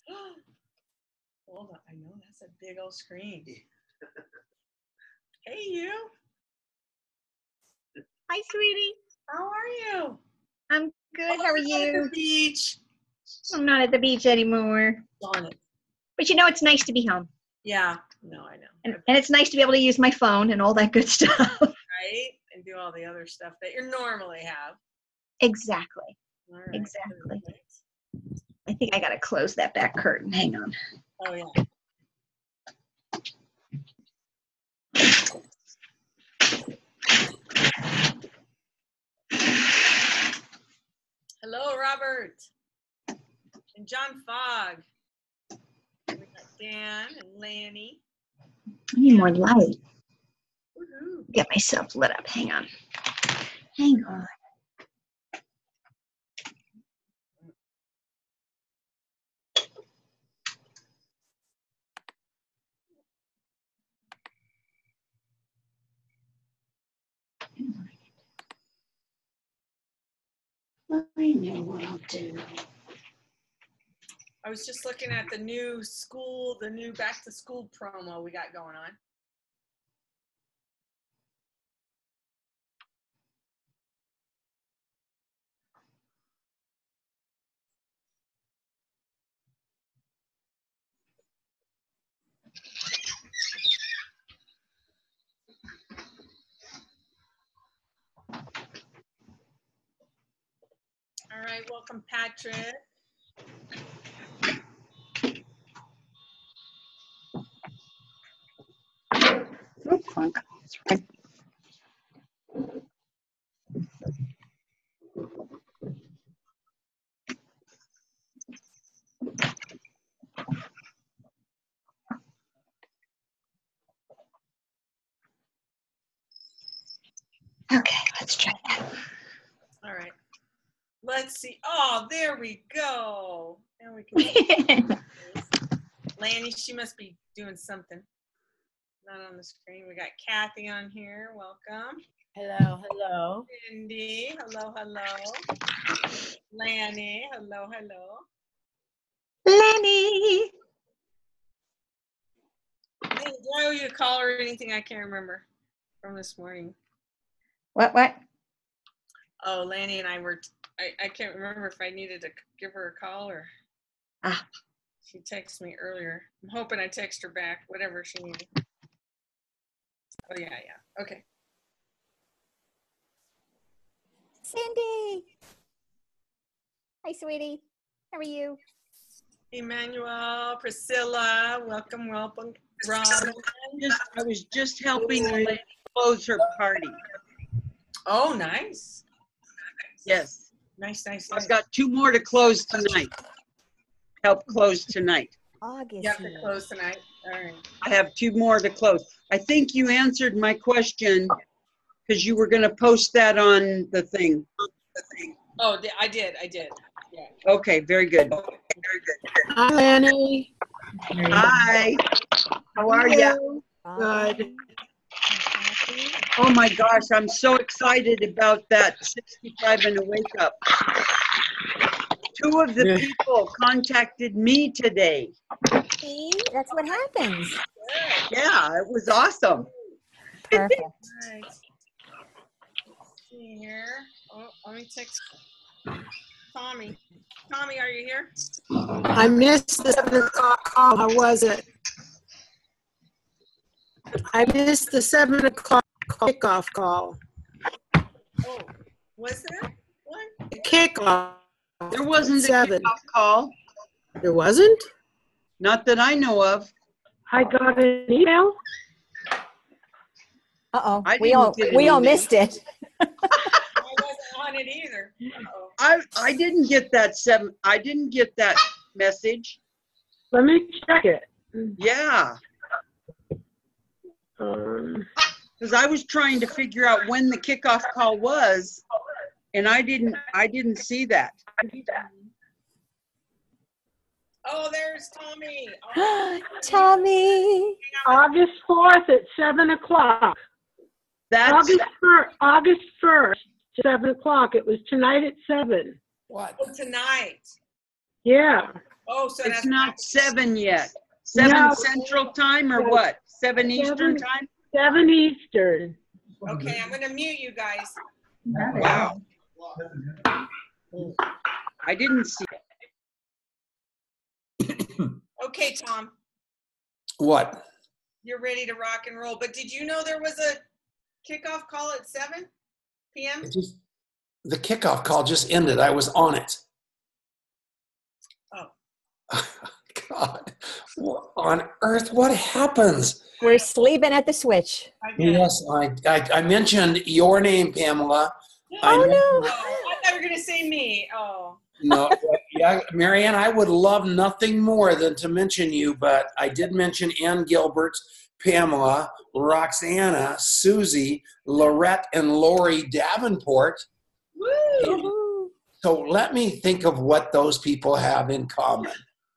Hold on. I know that's a big old screen. Hey, you. Hi, sweetie. How are you? I'm good. How are you? At the beach. I'm not at the beach anymore. Darn it. But you know, it's nice to be home. Yeah. No, I know. And it's nice to be able to use my phone and all that good stuff. Right? And do all the other stuff that you normally have. Exactly. All right. Exactly. I think I got to close that back curtain. Hang on. Oh, yeah. Hello, Robert. And John Fogg. We got Dan and Lanny. I need more light. Woohoo. Get myself lit up. Hang on. Hang on. I know what I'll do. I was just looking at the new back to school promo we got going on. All right, welcome, Patrick. Oh, clunk. That's right. Okay, let's try that. All right. Let's see. Oh, there we go. Now we can Lanny, she must be doing something. Not on the screen. We got Kathy on here. Welcome. Hello, hello. Cindy. Hello, hello. Lanny. Hello, hello. Lenny. Hey, do I owe you a call or anything? I can't remember from this morning. What? Oh, Lanny and I were, I can't remember if I needed to give her a call or. She texted me earlier. I'm hoping I text her back, whatever she needed. Oh, yeah. Okay. Cindy. Hi, sweetie. How are you? Emmanuel, Priscilla, welcome. Robin. I was just helping the lady close her party. Oh, nice. Yes. Nice. I've got 2 more to close tonight. Help close tonight. August. You have to close tonight. All right. I have 2 more to close. I think you answered my question because you were going to post that on the thing. Oh, I did. Yeah. Okay, very good. Hi, Lanny. Hi. How are you? Good. Oh my gosh, I'm so excited about that 65 and a wake up. 2 of the people contacted me today. See, that's what happens. Yeah, it was awesome. Perfect. All right. Let's see here. Oh, let me text Tommy. Tommy, are you here? I missed the 7 o'clock call. How was it? I missed the 7 o'clock kickoff call. Oh, was there one? The kickoff. There wasn't a 7. kickoff call. There wasn't? Not that I know of. I got an email. Uh-oh. I We didn't all get an missed it. I wasn't on it either. Uh-oh. I didn't get that 7. I didn't get that message. Let me check it. Yeah, because I was trying to figure out when the kickoff call was, and I didn't see that. Oh, there's Tommy. Tommy. August 4th at 7 o'clock. That's August 1st, 7 o'clock. It was tonight at 7. What? Oh, tonight. Yeah. Oh, so It's that's not 7 yet. 7 No. Central Time or what? 7 Eastern Time? 7 Eastern. okay. I'm gonna mute you guys. Wow. I didn't see. Okay, Tom, What? you're ready to rock and roll. But did you know there was a kickoff call at 7 p.m.? The kickoff call just ended. I was on it. Oh, God, what on earth? What happens? We're sleeping at the switch. I get it. Yes, I mentioned your name, Pamela. Oh, no. Oh, I thought you were gonna say me. Oh. No, yeah, Marianne, I would love nothing more than to mention you, but I did mention Ann Gilbert, Pamela, Roxana, Susie, Lorette, and Lori Davenport. Woo-hoo. So let me think of what those people have in common.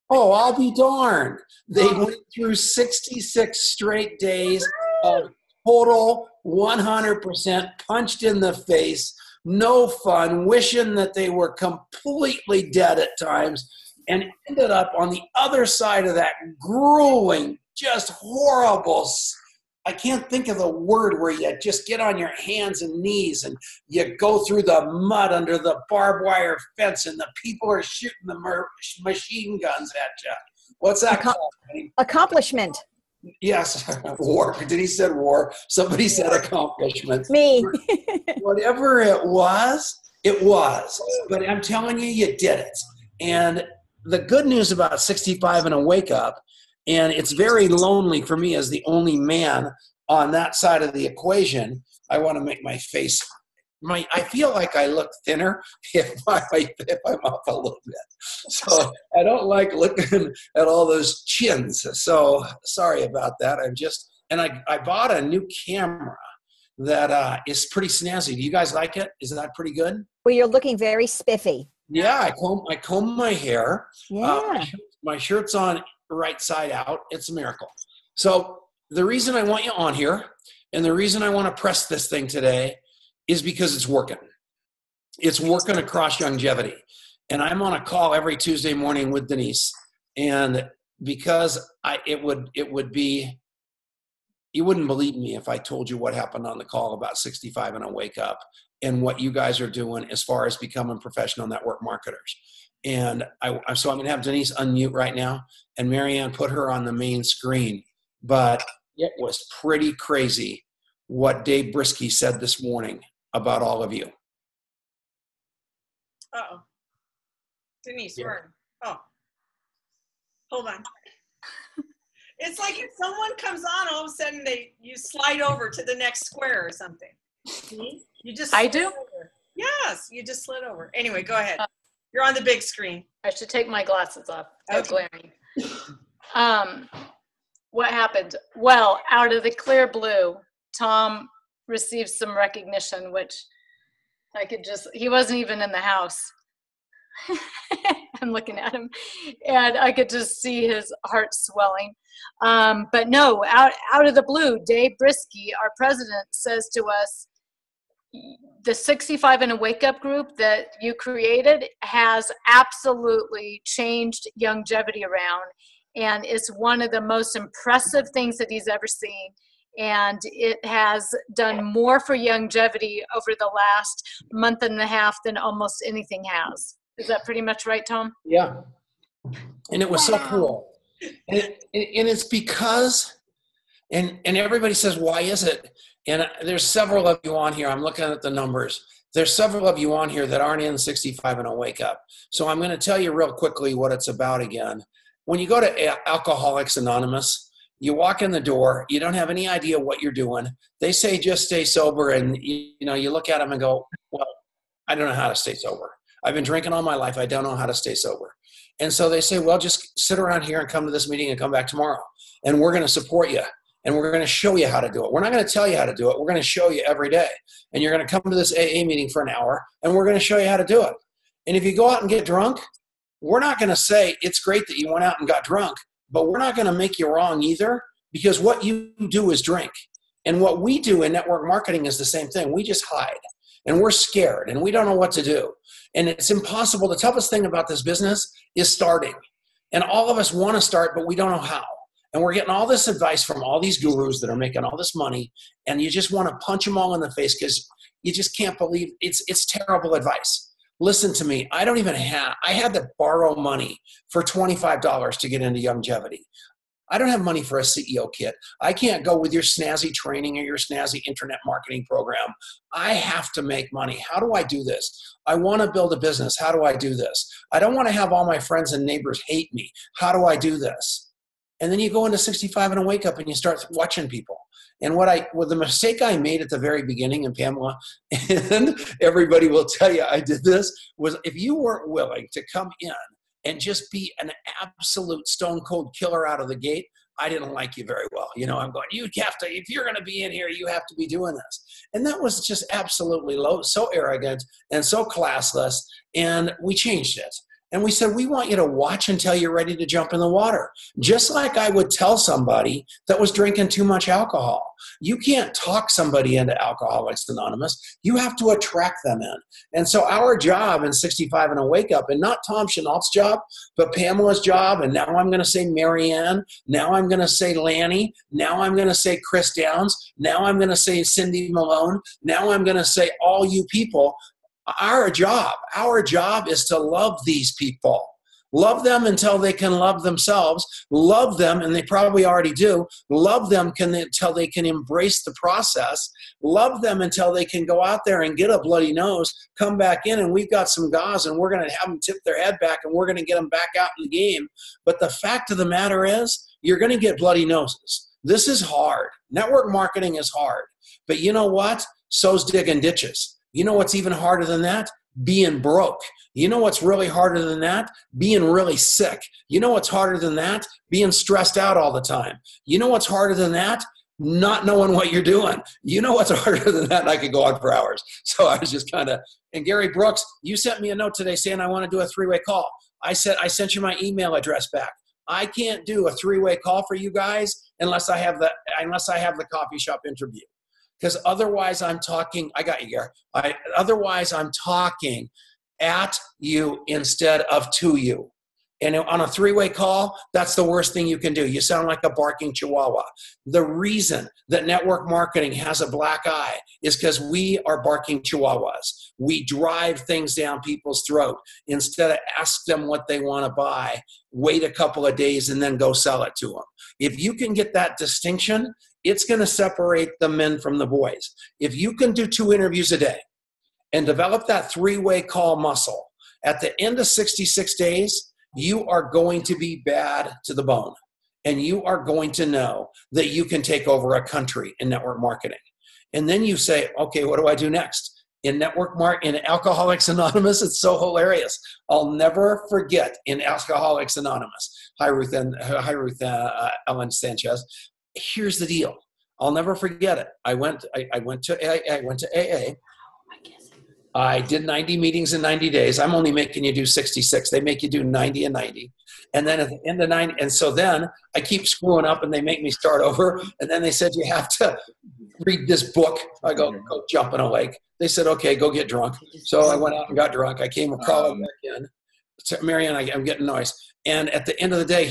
Oh, I'll be darned. They went through 66 straight days of total 100% punched in the face, no fun, wishing that they were completely dead at times, and ended up on the other side of that grueling, just horrible, I can't think of the word where you just get on your hands and knees and you go through the mud under the barbed wire fence and the people are shooting the machine guns at you. What's that called? Accomplishment. Yes, war. Did he said war? Somebody said accomplishment. Me. Whatever it was, it was. But I'm telling you, you did it. And the good news about 65 and a wake up, and it's very lonely for me as the only man on that side of the equation. I want to make my face, I feel like I look thinner if I'm up a little bit. So I don't like looking at all those chins. So sorry about that. I bought a new camera that is pretty snazzy. Do you guys like it? Is that pretty good? Well, you're looking very spiffy. Yeah, I comb my hair. Yeah. My shirt's on right side out. It's a miracle. So the reason I want you on here and the reason I want to press this thing today is because it's working. It's working across longevity. And I'm on a call every Tuesday morning with Denice. And because it would be, you wouldn't believe me if I told you what happened on the call about 65 and a wake up and what you guys are doing as far as becoming professional network marketers. And so I'm going to have Denice unmute right now, and Marianne put her on the main screen. But it was pretty crazy what Dave Brisky said this morning about all of you. Uh-oh. Denice, where? Oh. Hold on. It's like if someone comes on, all of a sudden you slide over to the next square or something. See? You just I do? over. Yes, you just slid over. Anyway, go ahead. You're on the big screen. I should take my glasses off. They're Okay. glaring. What happened? Well, out of the clear blue, Tom received some recognition, which he wasn't even in the house. I'm looking at him, and I could just see his heart swelling. But no, out of the blue, Dave Brisky, our president, says to us, the 65 and a wake up group that you created has absolutely changed longevity around and is one of the most impressive things that he's ever seen. And it has done more for longevity over the last month and a half than almost anything has. Is that pretty much right, Tom? Yeah. And it was so cool. And it's because, and everybody says, why is it? And there's several of you on here. I'm looking at the numbers. There's several of you on here that aren't in 65 and a wake up. So I'm going to tell you real quickly what it's about again. When you go to Alcoholics Anonymous, you walk in the door, you don't have any idea what you're doing. They say, just stay sober. And you look at them and go, well, I don't know how to stay sober. I've been drinking all my life. I don't know how to stay sober. And so they say, well, just sit around here and come to this meeting and come back tomorrow. And we're going to support you. And we're going to show you how to do it. We're not going to tell you how to do it. We're going to show you every day. And you're going to come to this AA meeting for an hour, and we're going to show you how to do it. And if you go out and get drunk, we're not going to say it's great that you went out and got drunk, but we're not going to make you wrong either, because what you do is drink. And what we do in network marketing is the same thing. We just hide, and we're scared, and we don't know what to do. And it's impossible. The toughest thing about this business is starting. And all of us want to start, but we don't know how. And we're getting all this advice from all these gurus that are making all this money, and you just want to punch them all in the face because you just can't believe it's terrible advice. Listen to me. I had to borrow money for $25 to get into longevity. I don't have money for a CEO kit. I can't go with your snazzy training or your snazzy internet marketing program. I have to make money. How do I do this? I want to build a business. How do I do this? I don't want to have all my friends and neighbors hate me. How do I do this? And then you go into 65 and a wake up and you start watching people. And the mistake I made at the very beginning, and Pamela, and everybody will tell you I did this, was if you weren't willing to come in and just be an absolute stone cold killer out of the gate, I didn't like you very well. I'm going, you have to, if you're going to be in here, you have to be doing this. And that was just absolutely so arrogant and so classless. And we changed it. And we said, we want you to watch until you're ready to jump in the water. Just like I would tell somebody that was drinking too much alcohol. You can't talk somebody into Alcoholics Anonymous. You have to attract them in. And so our job in 65 and a wake up, and not Tom Chenault's job, but Pamela's job, and now I'm going to say Marianne, now I'm going to say Lanny, now I'm going to say Chris Downs, now I'm going to say Cindy Malone, now I'm going to say all you people. Our job is to love these people. Love them until they can love themselves. Love them, and they probably already do. Love them until they can embrace the process. Love them until they can go out there and get a bloody nose, come back in, and we've got some gauze, and we're going to have them tip their head back, and we're going to get them back out in the game. But the fact of the matter is, you're going to get bloody noses. This is hard. Network marketing is hard. But you know what? So's digging ditches. You know what's even harder than that? Being broke. You know what's really harder than that? Being really sick. You know what's harder than that? Being stressed out all the time. You know what's harder than that? Not knowing what you're doing. You know what's harder than that? And I could go on for hours. So I was just kind of, and Gary Brooks, you sent me a note today saying I want to do a 3-way call. I said, I sent you my email address back. I can't do a 3-way call for you guys unless I have the coffee shop interview. Because otherwise I'm talking, I got you, Gary. Otherwise I'm talking at you instead of to you. And on a 3-way call, that's the worst thing you can do. You sound like a barking chihuahua. The reason that network marketing has a black eye is because we are barking chihuahuas. We drive things down people's throat instead of ask them what they want to buy, wait a couple of days, and then go sell it to them. If you can get that distinction, it's going to separate the men from the boys. If you can do 2 interviews a day and develop that 3-way call muscle, at the end of 66 days, you are going to be bad to the bone. And you are going to know that you can take over a country in network marketing. And then you say, okay, what do I do next? In Alcoholics Anonymous, it's so hilarious. I'll never forget in Alcoholics Anonymous. Hi, Ruth Ellen Sanchez. Here's the deal. I'll never forget it. I went to AA. I did 90 meetings in 90 days. I'm only making you do 66. They make you do 90 and 90. And then at the end of 90, and so then I keep screwing up and they make me start over. And then they said, you have to read this book. I go jump in a lake. They said, okay, go get drunk. So I went out and got drunk. I came crawling back in. Marianne, I'm getting noise. And at the end of the day,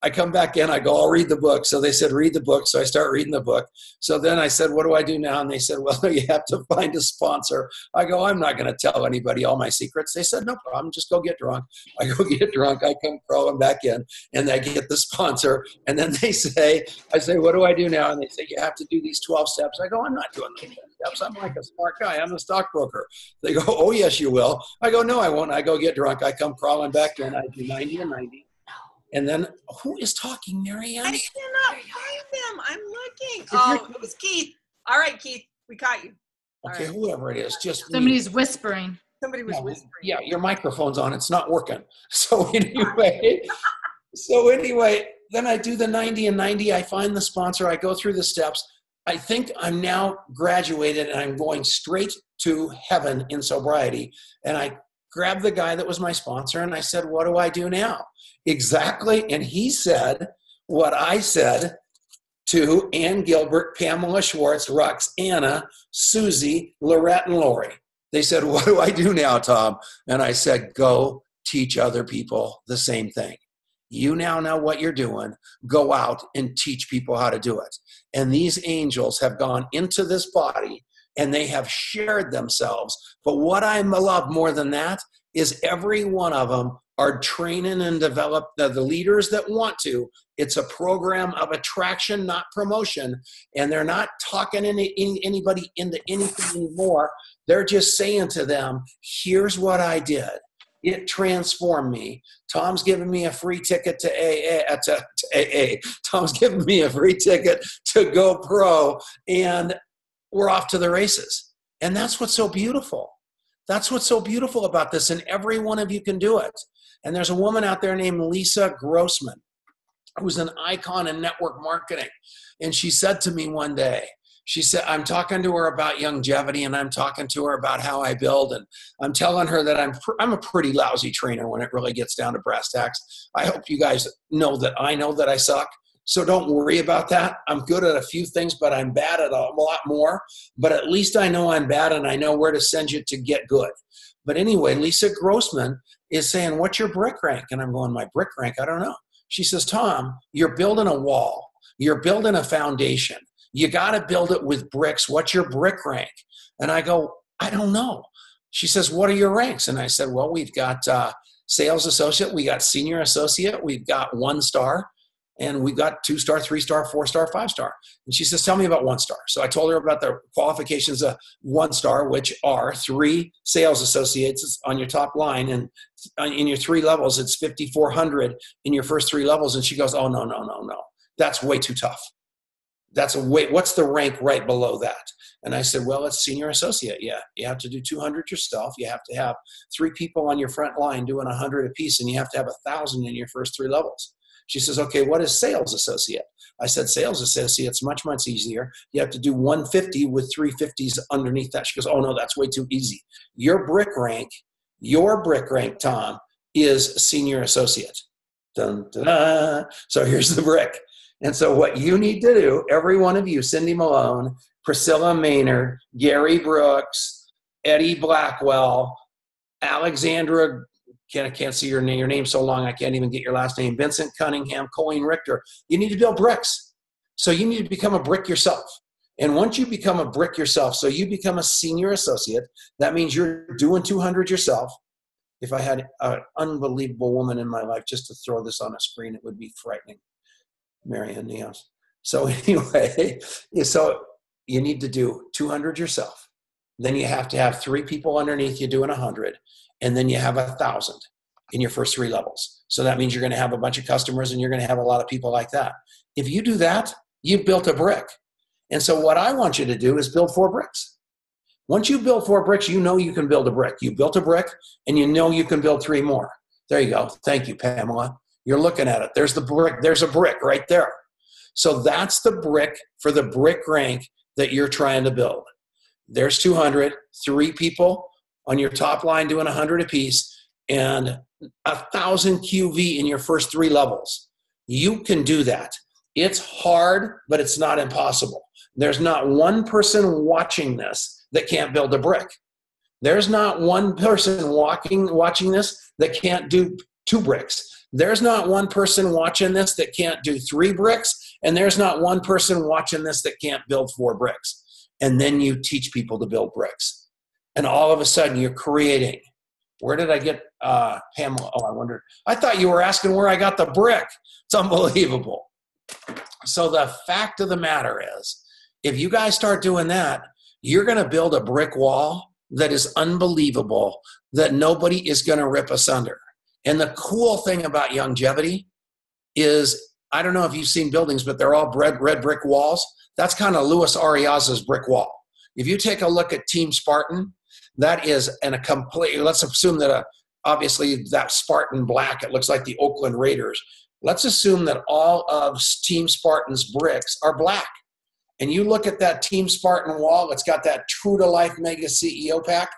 I come back in, I go, I'll read the book. So they said, read the book. So I start reading the book. So then I said, what do I do now? And they said, well, you have to find a sponsor. I go, I'm not going to tell anybody all my secrets. They said, no problem, just go get drunk. I go get drunk. I come crawling back in and I get the sponsor. And then I say, what do I do now? And they say, you have to do these 12 steps. I go, I'm not doing these steps. I'm like a smart guy. I'm a stockbroker. They go, oh, yes, you will. I go, no, I won't. I go get drunk. I come crawling back in. I do 90 and 90. And then, who is talking, Marianne? I cannot find them. I'm looking. Oh, it was Keith. All right, Keith, we caught you. Okay, right. Whoever it is, just somebody's whispering. Somebody was whispering. Yeah, your microphone's on. It's not working. So anyway, then I do the 90 and 90. I find the sponsor. I go through the steps. I think I'm now graduated and I'm going straight to heaven in sobriety. And I grabbed the guy that was my sponsor and I said, what do I do now? Exactly. And he said what I said to Ann Gilbert, Pamela Schwartz, Roxanna, Susie, Lorette, and Lori. They said, what do I do now, Tom? And I said, go teach other people the same thing. You now know what you're doing. Go out and teach people how to do it. And these angels have gone into this body and they have shared themselves. But what I love more than that is every one of them are training and develop the leaders that want to. It's a program of attraction, not promotion. And they're not talking anybody into anything anymore. They're just saying to them, here's what I did. It transformed me. Tom's giving me a free ticket to AA. Tom's giving me a free ticket to Go Pro, and we're off to the races. And that's what's so beautiful. That's what's so beautiful about this, and every one of you can do it. And there's a woman out there named Lisa Grossman, who's an icon in network marketing. And she said to me one day, she said, I'm talking to her about longevity, and I'm talking to her about how I build, and I'm telling her that I'm a pretty lousy trainer when it really gets down to brass tacks. I hope you guys know that I suck. So don't worry about that. I'm good at a few things, but I'm bad at a lot more. But at least I know I'm bad, and I know where to send you to get good. But anyway, Lisa Grossman is saying, what's your brick rank? And I'm going, my brick rank? I don't know. She says, Tom, you're building a wall. You're building a foundation. You got to build it with bricks. What's your brick rank? And I go, I don't know. She says, what are your ranks? And I said, well, we've got sales associate. We got senior associate. We've got 1 star. And we've got 2 star, 3 star, 4 star, 5 star. And she says, tell me about 1 star. So I told her about the qualifications of 1 star, which are 3 sales associates on your top line. And in your 3 levels, it's 5,400 in your first 3 levels. And she goes, oh, no. That's way too tough. What's the rank right below that? And I said, well, it's senior associate. Yeah, you have to do 200 yourself. You have to have 3 people on your front line doing 100 apiece, and you have to have 1,000 in your first 3 levels. She says, okay, what is sales associate? I said, sales associate's much, much easier. You have to do 150 with 350s underneath that. She goes, oh no, that's way too easy. Your brick rank, Tom, is senior associate. Dun, dun, dun. So here's the brick. And so what you need to do, every one of you, Cindy Malone, Priscilla Maynard, Gary Brooks, Eddie Blackwell, Alexandra, I can't see your name so long, I can't even get your last name, Vincent Cunningham, Colleen Richter, you need to build bricks. So you need to become a brick yourself. And once you become a brick yourself, so you become a senior associate, that means you're doing 200 yourself. If I had an unbelievable woman in my life, just to throw this on a screen, it would be frightening. Marianne Neos. So anyway, so you need to do 200 yourself. Then you have to have 3 people underneath you doing 100. And then you have 1,000 in your first 3 levels. So that means you're going to have a bunch of customers, and you're going to have a lot of people like that. If you do that, you've built a brick. And so what I want you to do is build 4 bricks. Once you build 4 bricks, you know you can build a brick. You built a brick, and you know you can build 3 more. There you go. Thank you, Pamela. You're looking at it. There's the brick. There's a brick right there. So that's the brick for the brick rank that you're trying to build. There's 200, 3 people on your top line doing 100 apiece, and 1,000 QV in your first 3 levels. You can do that. It's hard, but it's not impossible. There's not one person watching this that can't build a brick. There's not one person watching this that can't do 2 bricks. There's not one person watching this that can't do 3 bricks, and there's not one person watching this that can't build 4 bricks. And then you teach people to build bricks. And all of a sudden you're creating. Where did I get Pamela? Oh, I wondered. I thought you were asking where I got the brick. It's unbelievable. So the fact of the matter is, if you guys start doing that, you're going to build a brick wall that is unbelievable, that nobody is going to rip asunder. And the cool thing about longevity is, I don't know if you've seen buildings, but they're all red brick walls. That's kind of Louis Ariaza's brick wall. If you take a look at Team Spartan, that is a complete, let's assume that obviously that Spartan black, it looks like the Oakland Raiders. Let's assume that all of Team Spartan's bricks are black. And you look at that Team Spartan wall, it's got that true to life mega CEO pack.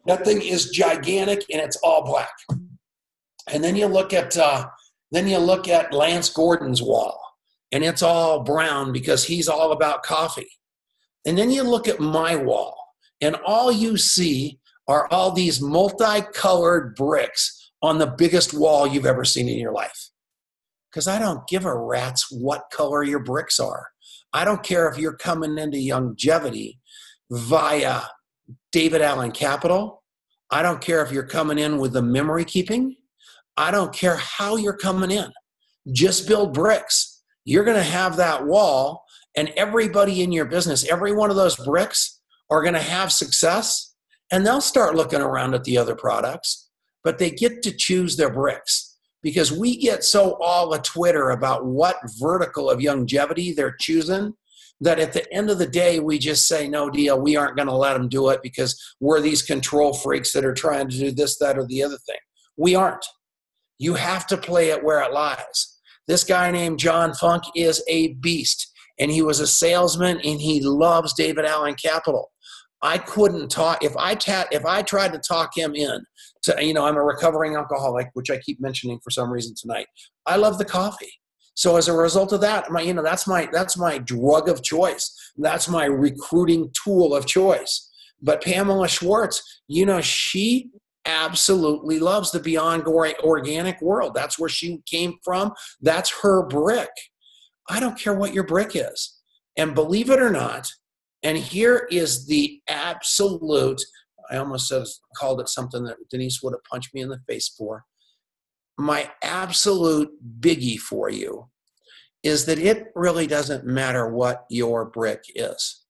That thing is gigantic, and it's all black. And then you look at Lance Gordon's wall, and it's all brown because he's all about coffee. And then you look at my wall, and all you see are all these multicolored bricks, on the biggest wall you've ever seen in your life. Because I don't give a rat's what color your bricks are. I don't care if you're coming into longevity via David Allen Capital. I don't care if you're coming in with the memory keeping. I don't care how you're coming in. Just build bricks. You're going to have that wall, and everybody in your business, every one of those bricks are going to have success, and they'll start looking around at the other products, but they get to choose their bricks, because we get so all a Twitter about what vertical of longevity they're choosing that at the end of the day, we just say, no deal, we aren't going to let them do it because we're these control freaks that are trying to do this, that, or the other thing. We aren't. You have to play it where it lies. This guy named John Funk is a beast, and he was a salesman, and he loves David Allen Capital. I couldn't talk, if I tried to talk him in to, I'm a recovering alcoholic, which I keep mentioning for some reason tonight. I love the coffee. So as a result of that, that's my drug of choice. That's my recruiting tool of choice. But Pamela Schwartz, she absolutely loves the Beyond Organic world. That's where she came from. That's her brick. I don't care what your brick is. And believe it or not, and here is the absolute, I almost called it something that Denice would have punched me in the face for. My absolute biggie for you is that it really doesn't matter what your brick is.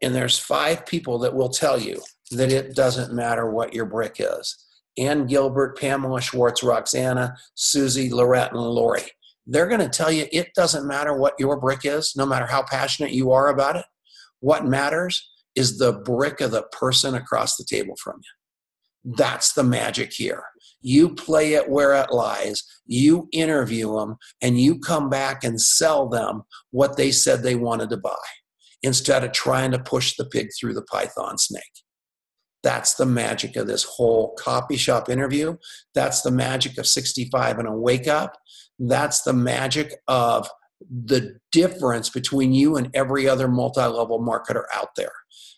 And there's 5 people that will tell you that it doesn't matter what your brick is. Ann Gilbert, Pamela Schwartz, Roxana, Susie, Lorette, and Lori. They're going to tell you it doesn't matter what your brick is, no matter how passionate you are about it. What matters is the brick of the person across the table from you. That's the magic here. You play it where it lies. You interview them, and you come back and sell them what they said they wanted to buy, instead of trying to push the pig through the python snake. That's the magic of this whole coffee shop interview. That's the magic of 65 and a wake up. That's the magic of the difference between you and every other multi-level marketer out there.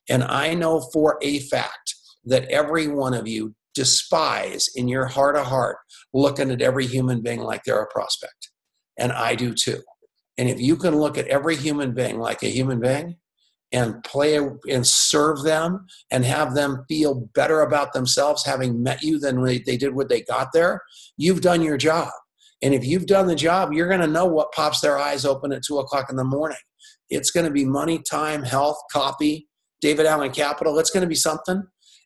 And I know for a fact that every one of you despise in your heart of heart looking at every human being like they're a prospect. And I do too. And if you can look at every human being like a human being and play and serve them and have them feel better about themselves having met you than they did when they got there, you've done your job. And if you've done the job, you're going to know what pops their eyes open at 2:00 in the morning. It's going to be money, time, health, coffee, David Allen Capital. It's going to be something.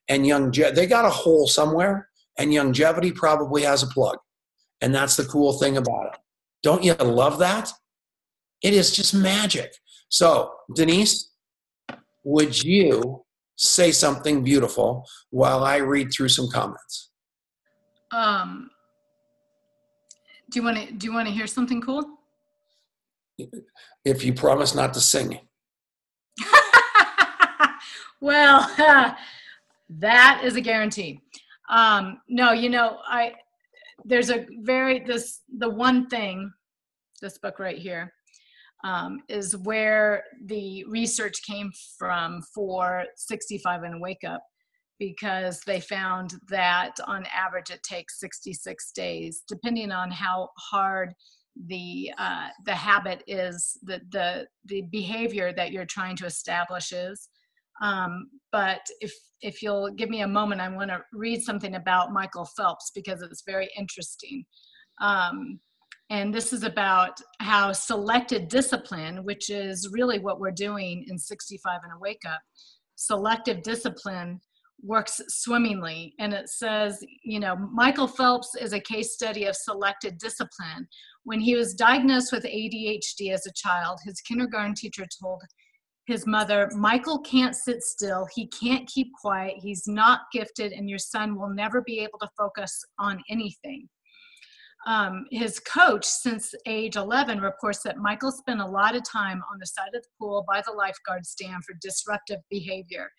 And they got a hole somewhere, and longevity probably has a plug. And that's the cool thing about it. Don't you love that? It is just magic. So, Denice, would you say something beautiful while I read through some comments? Do you want to hear something cool? If you promise not to sing. Well, that is a guarantee. No, there's the one thing, this book right here, is where the research came from for 65 and wake up, because they found that on average it takes 66 days, depending on how hard the habit is, the behavior that you're trying to establish is. But if you'll give me a moment, I want to read something about Michael Phelps, because it's very interesting. And this is about how selected discipline, which is really what we're doing in 65 and a wake up, selective discipline works swimmingly. And it says, Michael Phelps is a case study of selected discipline. When he was diagnosed with ADHD as a child, his kindergarten teacher told his mother, "Michael can't sit still. He can't keep quiet. He's not gifted, and your son will never be able to focus on anything." His coach, since age 11, reports that Michael spent a lot of time on the side of the pool by the lifeguard stand for disruptive behavior.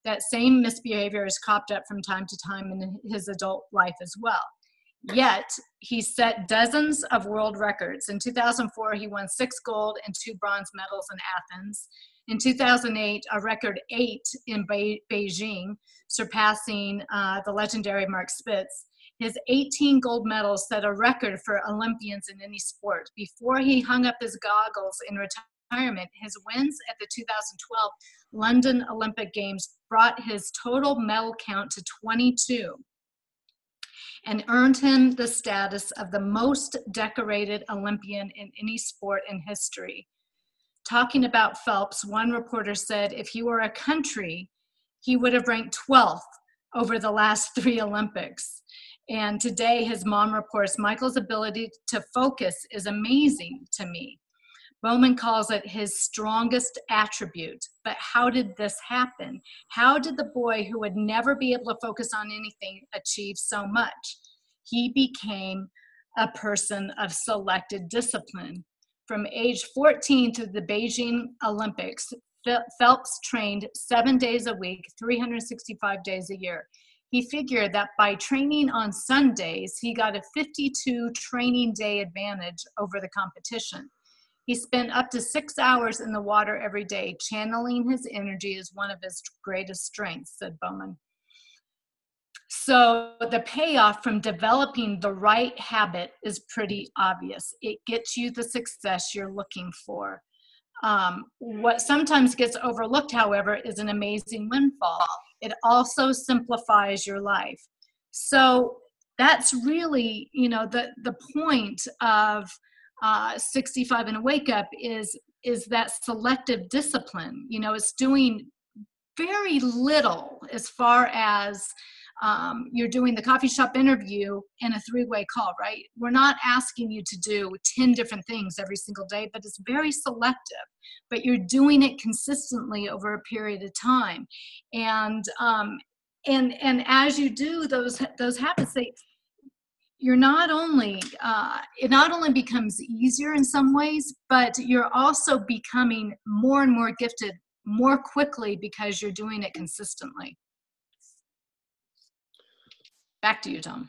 That same misbehavior has cropped up from time to time in his adult life as well. Yet, he set dozens of world records. In 2004, he won 6 gold and 2 bronze medals in Athens. In 2008, a record 8 in Beijing, surpassing the legendary Mark Spitz. His 18 gold medals set a record for Olympians in any sport. Before he hung up his goggles in retirement, his wins at the 2012 London Olympic Games brought his total medal count to 22 and earned him the status of the most decorated Olympian in any sport in history. Talking about Phelps, one reporter said if he were a country, he would have ranked 12th over the last 3 Olympics. And today, his mom reports, Michael's ability to focus is amazing to me. Bowman calls it his strongest attribute. But how did this happen? How did the boy who would never be able to focus on anything achieve so much? He became a person of selected discipline. From age 14 to the Beijing Olympics, Phelps trained 7 days a week, 365 days a year. He figured that by training on Sundays, he got a 52 training day advantage over the competition. He spent up to 6 hours in the water every day. Channeling his energy is one of his greatest strengths, said Bowman. So the payoff from developing the right habit is pretty obvious. It gets you the success you're looking for. What sometimes gets overlooked, however, is an amazing windfall. It also simplifies your life. So that's really, the point of 65 and a Wake Up is that selective discipline. It's doing very little as far as you're doing the coffee shop interview and a 3-way call, right? We're not asking you to do 10 different things every single day, but it's very selective. But you're doing it consistently over a period of time, and as you do those habits, you're not only it not only becomes easier in some ways, but you're also becoming more and more gifted more quickly because you're doing it consistently. Back to you, Tom.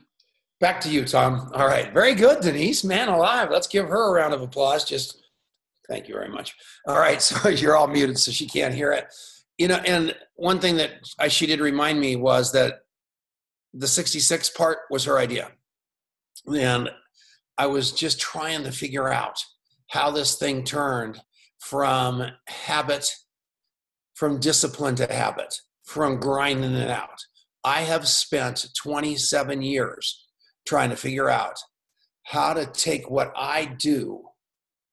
Back to you, Tom. All right. Very good, Denice. Man alive. Let's give her a round of applause. Thank you very much. All right. So you're all muted, so she can't hear it. And one thing that she did remind me was that the 66 part was her idea. And I was just trying to figure out how this thing turned from habit, from discipline to habit, from grinding it out. I have spent 27 years trying to figure out how to take what I do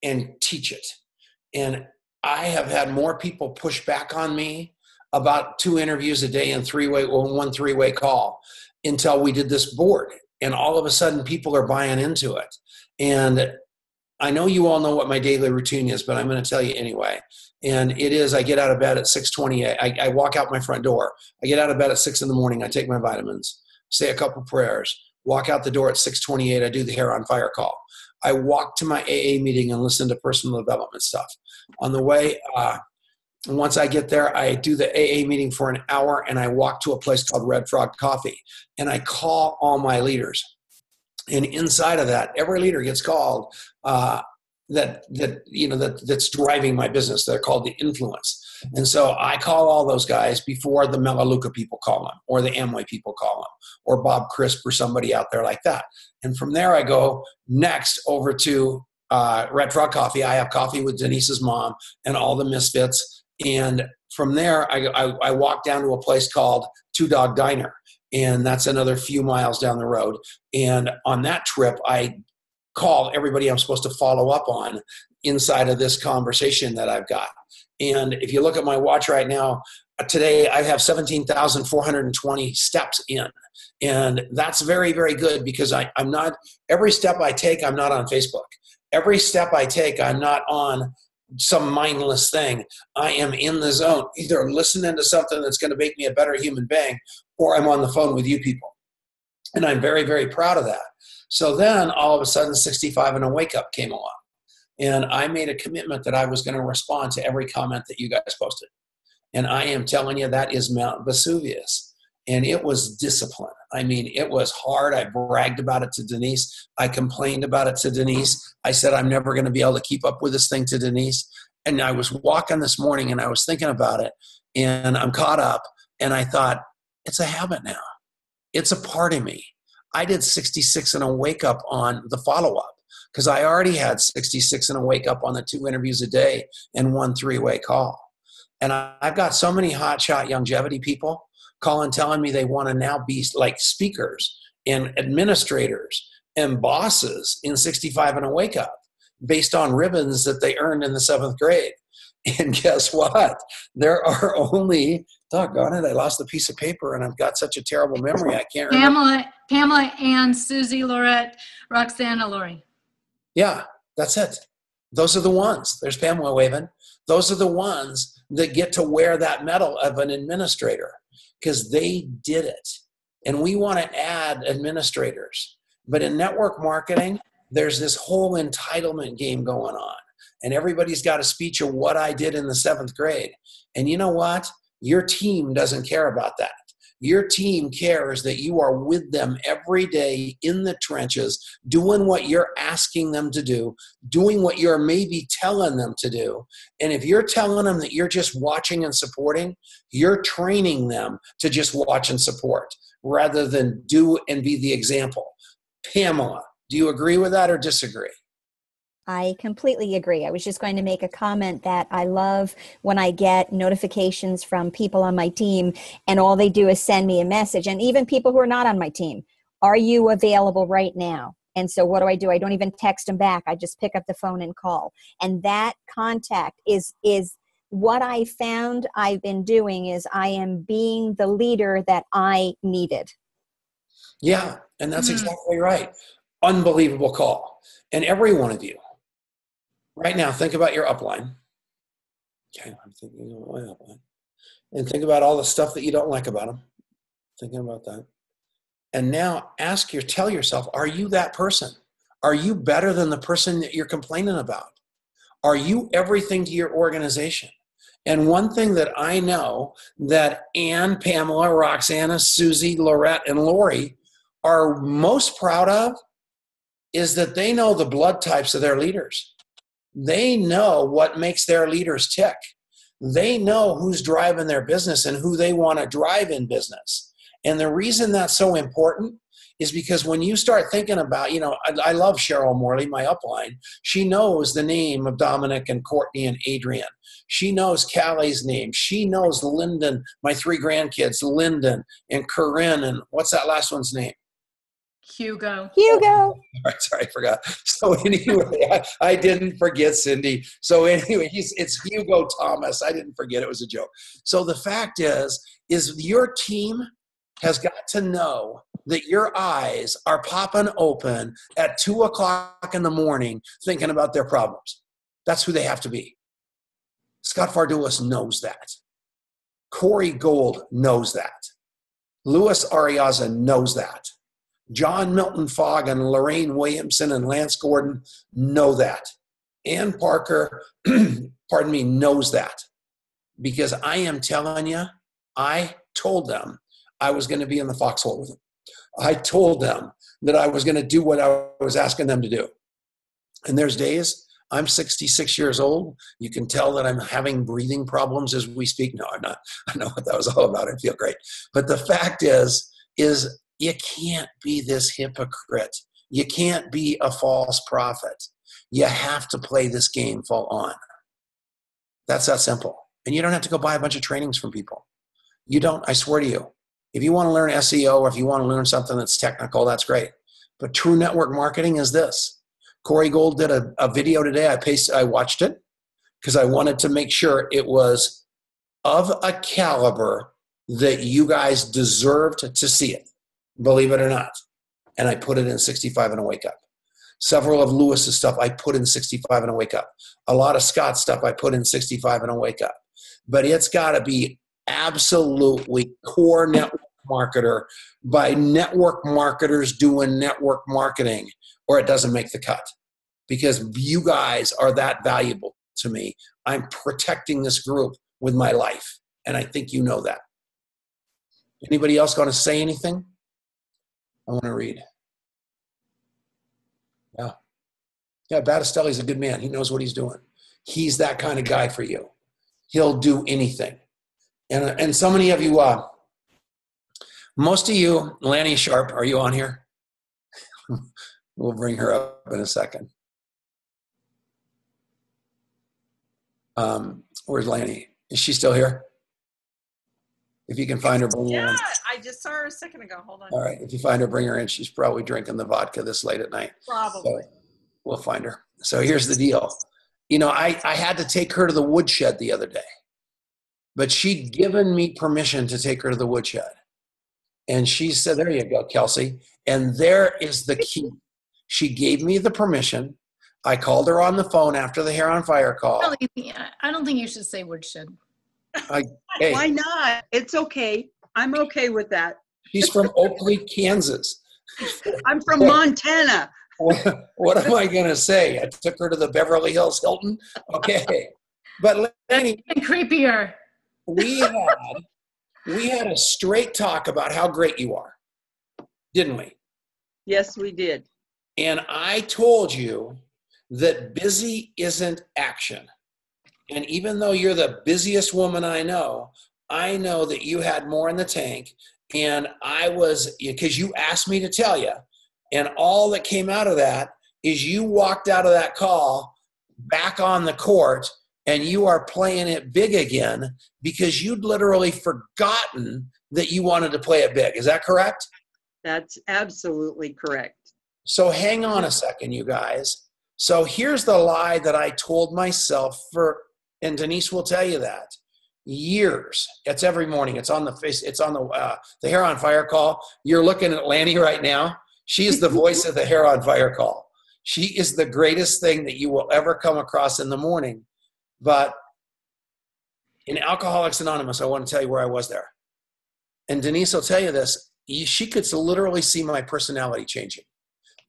and teach it. And I have had more people push back on me about 2 interviews a day and 1 3-way call until we did this board. And all of a sudden people are buying into it. And I know you all know what my daily routine is, but I'm going to tell you anyway. And it is, I get out of bed at 6:28. I walk out my front door. I get out of bed at 6 in the morning. I take my vitamins, say a couple prayers, walk out the door at 6:28. I do the hair on fire call. I walk to my AA meeting and listen to personal development stuff. On the way, once I get there, I do the AA meeting for an hour, and I walk to a place called Red Frog Coffee, and I call all my leaders. And inside of that, every leader gets called that's driving my business. They're called the influence. And so I call all those guys before the Melaleuca people call them, or the Amway people call them, or Bob Crisp or somebody out there like that. And from there, I go next over to Red Frog Coffee. I have coffee with Denice's mom and all the misfits. And from there, I walk down to a place called Two Dog Diner. And that's another few miles down the road. And on that trip, I call everybody I'm supposed to follow up on inside of this conversation that I've got. And if you look at my watch right now, today I have 17,420 steps in. And that's very, very good because I'm not, every step I take, I'm not on Facebook. Every step I take, I'm not on some mindless thing. I am in the zone, either listening to something that's going to make me a better human being, or I'm on the phone with you people. And I'm very, very proud of that. So then all of a sudden 65 and a Wake Up came along. And I made a commitment that I was going to respond to every comment that you guys posted. And I am telling you, that is Mount Vesuvius. And it was discipline. I mean, it was hard. I bragged about it to Denice. I complained about it to Denice. I said, I'm never going to be able to keep up with this thing to Denice. And I was walking this morning and I was thinking about it, and I'm caught up. And I thought, it's a habit now. It's a part of me. I did 66 and a wake up on the follow-up because I already had 66 and a wake up on the 2 interviews a day and 1 3-way call. And I've got so many hotshot longevity people calling, telling me they want to now be like speakers and administrators and bosses in 65 and a wake up based on ribbons that they earned in the 7th grade. And guess what? There are only, doggone it, I lost the piece of paper and I've got such a terrible memory. I can't remember. Pamela, Ann, Susie, Laurette, Roxanna, Lori. Yeah, that's it. Those are the ones. There's Pamela waving. Those are the ones that get to wear that medal of an administrator because they did it. And we want to add administrators. But in network marketing, there's this whole entitlement game going on. And everybody's got a speech of what I did in the 7th grade. And you know what? Your team doesn't care about that. Your team cares that you are with them every day in the trenches, doing what you're asking them to do, doing what you're maybe telling them to do. And if you're telling them that you're just watching and supporting, you're training them to just watch and support rather than do and be the example. Pamela, do you agree with that or disagree? I completely agree. I was just going to make a comment that I love when I get notifications from people on my team and all they do is send me a message, and even people who are not on my team. Are you available right now? And so what do? I don't even text them back. I just pick up the phone and call. And that contact is what I found I've been doing is I am being the leader that I needed. Yeah, and that's exactly right. Unbelievable call. And every one of you, right now, think about your upline. Okay, I'm thinking of my upline. And think about all the stuff that you don't like about them. Thinking about that. And now tell yourself, are you that person? Are you better than the person that you're complaining about? Are you everything to your organization? And one thing that I know that Ann, Pamela, Roxana, Susie, Laurette, and Lori are most proud of is that they know the blood types of their leaders. They know what makes their leaders tick. They know who's driving their business and who they want to drive in business. And the reason that's so important is because when you start thinking about, I love Cheryl Morley, my upline. She knows the name of Dominic and Courtney and Adrian. She knows Callie's name. She knows Lyndon, my 3 grandkids, Lyndon and Corinne, and what's that last one's name? Hugo. All right, sorry, I forgot. So anyway, I didn't forget Cindy. So anyway, it's Hugo Thomas. I didn't forget, it was a joke. So the fact is your team has got to know that your eyes are popping open at 2 o'clock in the morning thinking about their problems. That's who they have to be. Scott Fardulis knows that. Corey Gold knows that. Louis Ariaza knows that. John Milton Fogg and Lorraine Williamson and Lance Gordon know that. Ann Parker, knows that. Because I am telling you, I told them I was going to be in the foxhole with them. I told them that I was going to do what I was asking them to do. And there's days, I'm 66 years old. You can tell that I'm having breathing problems as we speak. No, I'm not. I know what that was all about. I feel great. But the fact is you can't be this hypocrite. You can't be a false prophet. You have to play this game full on. That's that simple. And you don't have to go buy a bunch of trainings from people. You don't, I swear to you. If you want to learn SEO or if you want to learn something that's technical, that's great. But true network marketing is this. Corey Gold did a video today. I watched it because I wanted to make sure it was of a caliber that you guys deserved to see it. Believe it or not. And I put it in 65 and a wake up. Several of Lewis's stuff I put in 65 and a wake up. A lot of Scott's stuff I put in 65 and a wake up. But it's got to be absolutely core network marketer by network marketers doing network marketing, or it doesn't make the cut. Because you guys are that valuable to me. I'm protecting this group with my life. And I think you know that. Anybody else going to say anything? I want to read. Yeah, Battistelli's a good man. He knows what he's doing. He's that kind of guy for you. He'll do anything. And so many of you, most of you, Lanny Sharp, are you on here? We'll bring her up in a second. Where's Lanny? Is she still here? If you can find her, bring her in. Yeah, I just saw her a second ago. Hold on. All right. If you find her, bring her in. She's probably drinking the vodka this late at night. Probably. So we'll find her. So here's the deal. You know, I had to take her to the woodshed the other day, but she'd given me permission to take her to the woodshed. And she said, there you go, Kelsey. And there is the key. She gave me the permission. I called her on the phone after the Hair on Fire call. I don't think you should say woodshed. Hey, Why not? It's okay. I'm okay with that. she's from Oakley, Kansas. I'm from Montana. What am I going to say? I took her to the Beverly Hills Hilton. Okay. But Lenny, And creepier. we had a straight talk about how great you are, didn't we? Yes, we did. And I told you that busy isn't action. And even though you're the busiest woman I know that you had more in the tank. And I was, because you asked me to tell you, and all that came out of that is you walked out of that call back on the court and you are playing it big again because you'd literally forgotten that you wanted to play it big. Is that correct? That's absolutely correct. So hang on a second, you guys. So here's the lie that I told myself and Denice will tell you that, years. It's every morning. It's on the face. It's on the Hair on Fire call. You're looking at Lanny right now. She is the voice of the Hair on Fire call. She is the greatest thing that you will ever come across in the morning. But in Alcoholics Anonymous, I want to tell you where I was there. And Denice will tell you this. She could literally see my personality changing.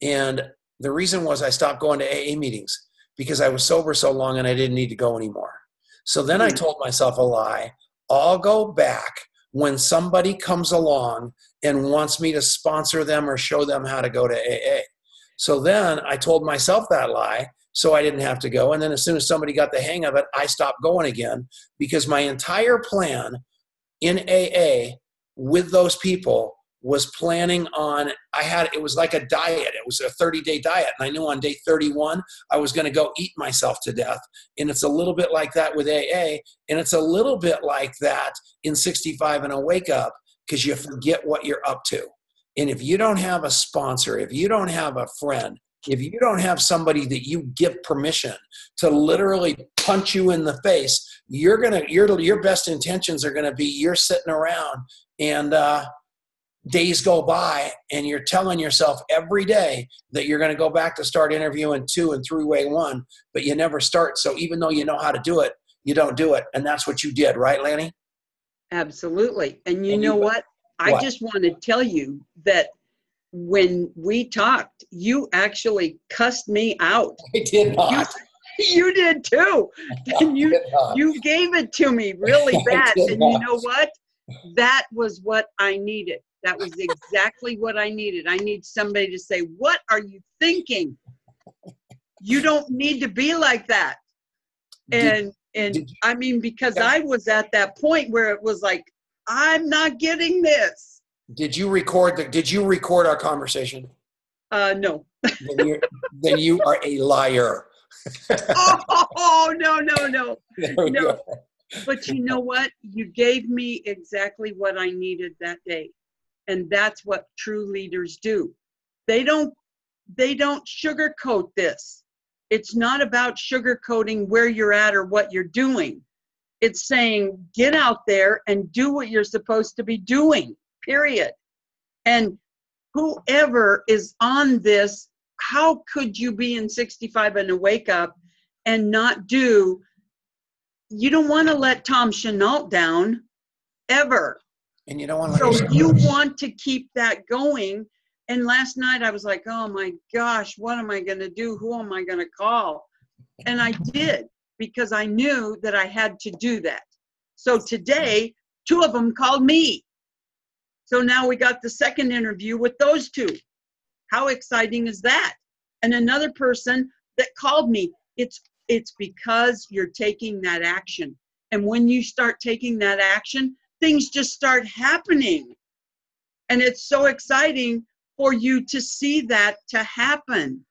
And the reason was I stopped going to AA meetings because I was sober so long and I didn't need to go anymore. So then I told myself a lie. I'll go back when somebody comes along and wants me to sponsor them or show them how to go to AA. So then I told myself that lie so I didn't have to go. And then as soon as somebody got the hang of it, I stopped going again because my entire plan in AA with those people was planning on, it was like a diet. It was a 30-day diet. And I knew on day 31, I was going to go eat myself to death. And it's a little bit like that with AA. And it's a little bit like that in 65 and a Wake Up because you forget what you're up to. And if you don't have a sponsor, if you don't have a friend, if you don't have somebody that you give permission to literally punch you in the face, your best intentions are going to be you're sitting around and, days go by and you're telling yourself every day that you're going to go back to start interviewing 2 and 3-way 1, but you never start. So even though you know how to do it, you don't do it. And that's what you did, right, Lanny? Absolutely. And you know what? I just want to tell you that when we talked, you actually cussed me out. I did not. You did too. And you gave it to me really bad. And you know what? That was what I needed. That was exactly what I needed. I need somebody to say, what are you thinking? You don't need to be like that. And I mean, because I was at that point where it was like, I'm not getting this. Did you record our conversation? No. Then you are a liar. Oh, no. There we go. But you know what? You gave me exactly what I needed that day. And that's what true leaders do. They don't sugarcoat this. It's not about sugarcoating where you're at or what you're doing. It's saying, get out there and do what you're supposed to be doing, period. And whoever is on this, how could you be in 65 and a Wake Up and not do? You don't want to let Tom Chenault down, ever. And you don't want to So you want to keep that going. And last night I was like, oh my gosh, what am I going to do? Who am I going to call? And I did, because I knew that I had to do that. So today, 2 of them called me. So now we got the second interview with those 2. How exciting is that? And another person that called me, it's because you're taking that action. And when you start taking that action, things just start happening. And it's so exciting for you to see that to happen,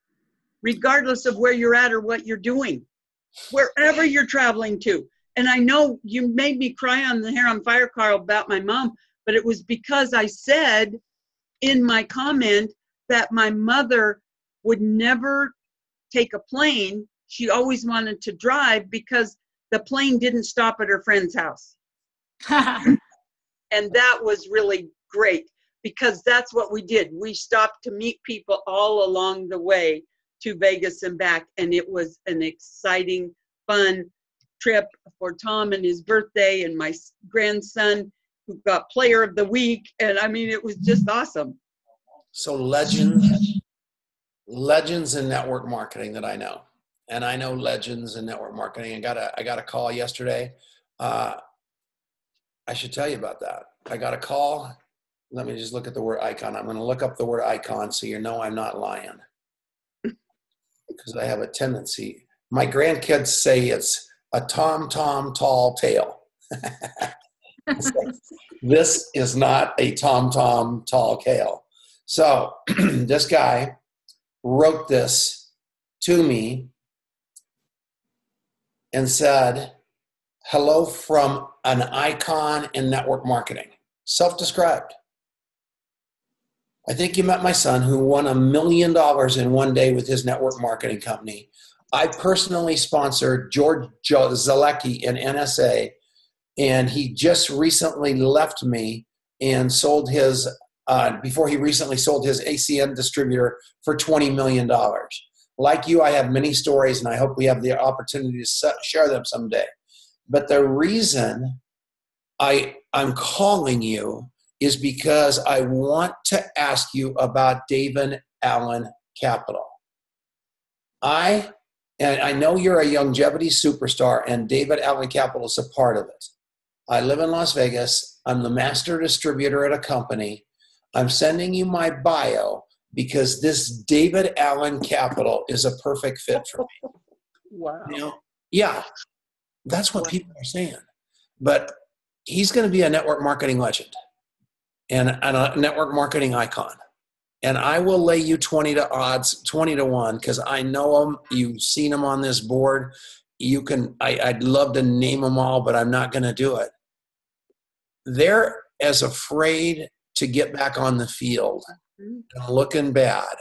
regardless of where you're at or what you're doing, wherever you're traveling to. And I know you made me cry on the Hair on Fire, Carl, about my mom, but it was because I said in my comment that my mother would never take a plane. She always wanted to drive because the plane didn't stop at her friend's house. And that was really great because that's what we did. We stopped to meet people all along the way to Vegas and back. And it was an exciting, fun trip for Tom and his birthday and my grandson who got player of the week. And I mean, it was just awesome. So legends in network marketing that I know. And I know legends in network marketing. I got a call yesterday. I should tell you about that. I got a call. Let me just look at the word icon. I'm going to look up the word icon so you know I'm not lying. Because I have a tendency. My grandkids say it's a tom tall tale. This is not a tom tall tale. So this guy wrote this to me and said, hello from an icon in network marketing. Self-described. I think you met my son who won $1 million in one day with his network marketing company. I personally sponsored George Zalecki in NSA, and he just recently left me and sold his, before he recently sold his ACN distributor for $20 million. Like you, I have many stories, and I hope we have the opportunity to share them someday. But the reason I'm calling you is because I want to ask you about David Allen Capital. I know you're a longevity superstar, and David Allen Capital is a part of it. I live in Las Vegas. I'm the master distributor at a company. I'm sending you my bio because this David Allen Capital is a perfect fit for me. Wow. You know? Yeah, that's what people are saying. But he's going to be a network marketing legend and a network marketing icon. And I will lay you 20 to 1, because I know him. You've seen him on this board. You can. I'd love to name them all, but I'm not going to do it. They're as afraid to get back on the field and looking bad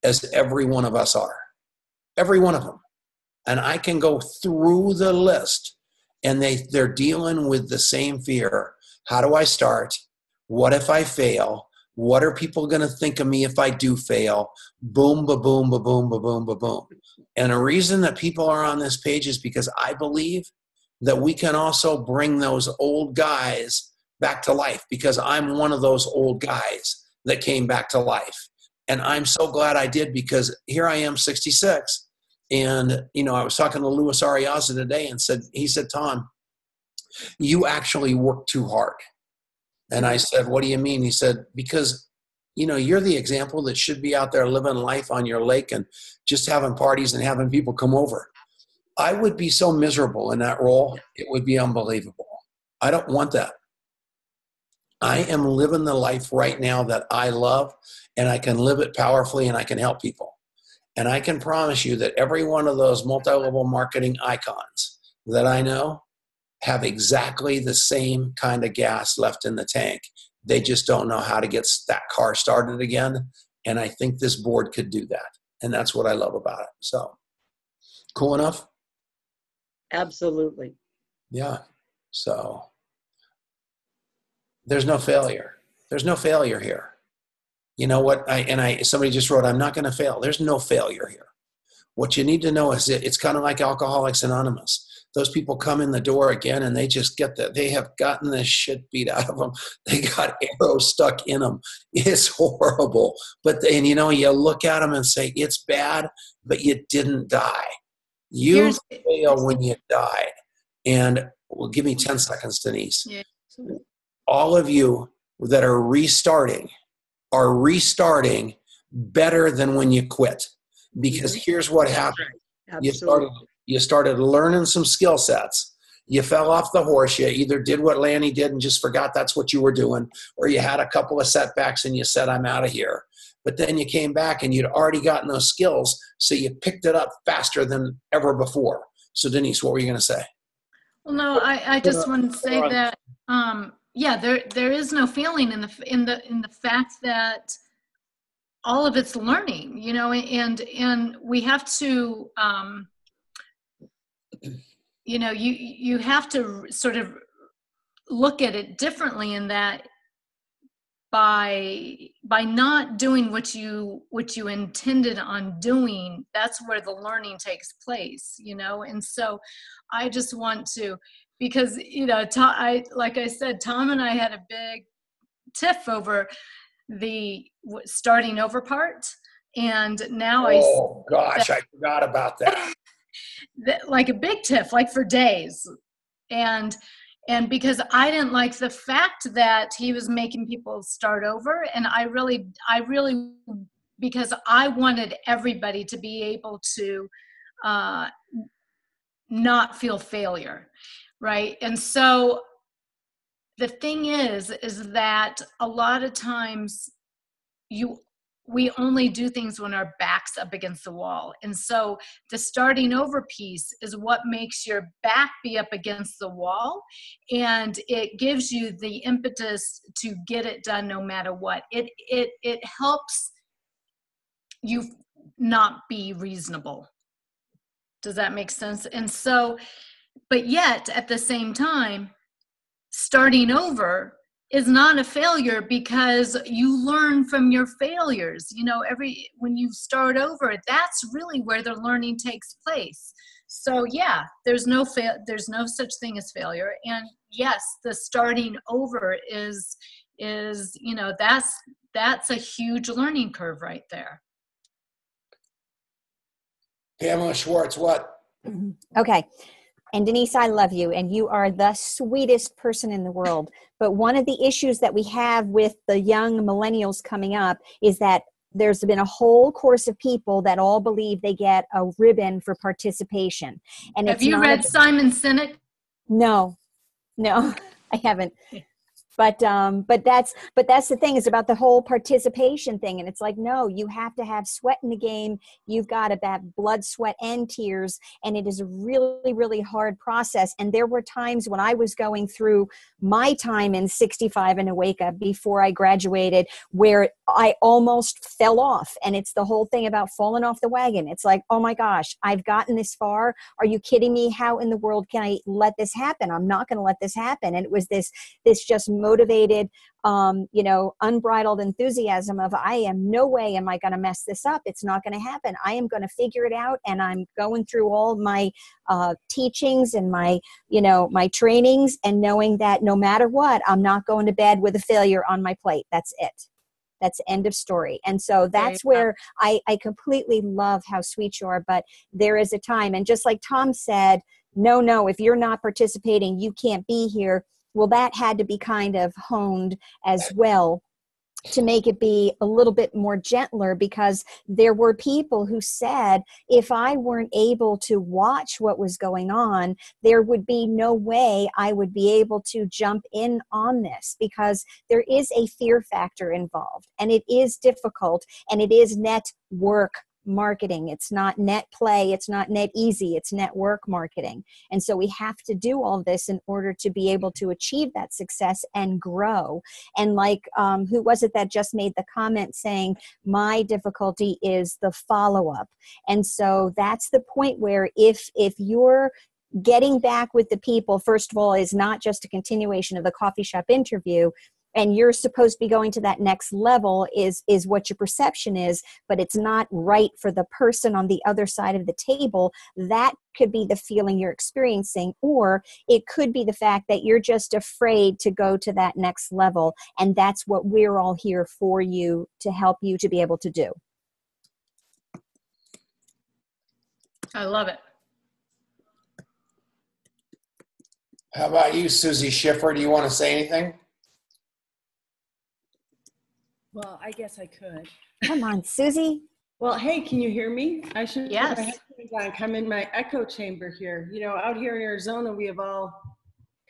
as every one of us are. Every one of them. And I can go through the list, and they're dealing with the same fear. How do I start? What if I fail? What are people going to think of me if I do fail? Boom, ba boom, ba boom, ba boom, ba boom. And the reason that people are on this page is because I believe that we can also bring those old guys back to life, because I'm one of those old guys that came back to life. And I'm so glad I did, because here I am, 66. And, you know, I was talking to Louis Ariaza today and he said, Tom, you actually work too hard. And I said, what do you mean? He said, because, you know, you're the example that should be out there living life on your lake and just having parties and having people come over. I would be so miserable in that role. It would be unbelievable. I don't want that. I am living the life right now that I love, and I can live it powerfully, and I can help people. And I can promise you that every one of those multi-level marketing icons that I know have exactly the same kind of gas left in the tank. They just don't know how to get that car started again. And I think this board could do that. And that's what I love about it. So, cool enough? Absolutely. Yeah. So, there's no failure. There's no failure here. You know what? Somebody just wrote, I'm not going to fail. There's no failure here. What you need to know is it's kind of like Alcoholics Anonymous. Those people come in the door again, and they just they have gotten the shit beat out of them. They got arrows stuck in them. It's horrible. And you know, you look at them and say, it's bad, but you didn't die. You fail when you died. And well, give me 10 seconds, Denise. Yeah. All of you that are restarting better than when you quit. Because here's what happened. You started learning some skill sets. You fell off the horse. You either did what Lanny did and just forgot that's what you were doing, or you had a couple of setbacks and you said, I'm out of here. but then you came back and you'd already gotten those skills, so you picked it up faster than ever before. So Denice, what were you going to say? Well, no, I just want to say that, yeah, there is no failing in the fact that all of it's learning, you know, and we have to, you know, you have to sort of look at it differently in that by not doing what you intended on doing, that's where the learning takes place, you know. And so I just want to, because, you know, like I said, Tom and I had a big tiff over the starting over part, and now oh gosh, I forgot about that. Like a big tiff, like for days. And because I didn't like the fact that he was making people start over, and I really, because I wanted everybody to be able to not feel failure, right? And so the thing is that a lot of times we only do things when our back's up against the wall. And so the starting over piece is what makes your back be up against the wall. And it gives you the impetus to get it done no matter what. It helps you not be reasonable. Does that make sense? And so, but yet at the same time, starting over is not a failure because you learn from your failures. You know, when you start over, that's really where the learning takes place. So yeah, there's no such thing as failure. And yes, the starting over is, you know, that's a huge learning curve right there. Pamela Schwartz, what? Okay. And Denice, I love you, and you are the sweetest person in the world. But one of the issues that we have with the young millennials coming up is that there's been a whole course of people that all believe they get a ribbon for participation. And have you read Simon Sinek? No, I haven't. But that's the thing, is about the whole participation thing. And it's like, no, you have to have sweat in the game. You've got to have blood, sweat, and tears. And it is a really, really hard process. And there were times when I was going through my time in 65 and Awake before I graduated where I almost fell off. And it's the whole thing about falling off the wagon. It's like, oh my gosh, I've gotten this far. Are you kidding me? How in the world can I let this happen? I'm not going to let this happen. And it was this just motivated, you know, unbridled enthusiasm of, no way am I going to mess this up. It's not going to happen. I am going to figure it out. And I'm going through all my teachings and my, you know, my trainings, and knowing that no matter what, I'm not going to bed with a failure on my plate. That's it. That's end of story. And so that's where I completely love how sweet you are, but there is a time. And just like Tom said, no, if you're not participating, you can't be here. Well, that had to be kind of honed as well to make it be a little bit more gentler, because there were people who said, if I weren't able to watch what was going on, there would be no way I would be able to jump in on this, because there is a fear factor involved, and it is difficult, and it is network marketing. It's not net play. It's not net easy. It's network marketing. And so we have to do all this in order to be able to achieve that success and grow. And like, who was it that just made the comment saying, my difficulty is the follow-up. And so that's the point where if you're getting back with the people, first of all, is not just a continuation of the coffee shop interview, and you're supposed to be going to that next level is what your perception is, but it's not right for the person on the other side of the table. That could be the feeling you're experiencing, or it could be the fact that you're just afraid to go to that next level. And that's what we're all here for you, to help you to be able to do. I love it. How about you, Susie Schiffer? Do you want to say anything? Well, I guess I could. Come on, Susie. Well, hey, can you hear me? I should put my Yes. headphones on. I'm in my echo chamber here. You know, out here in Arizona, we have all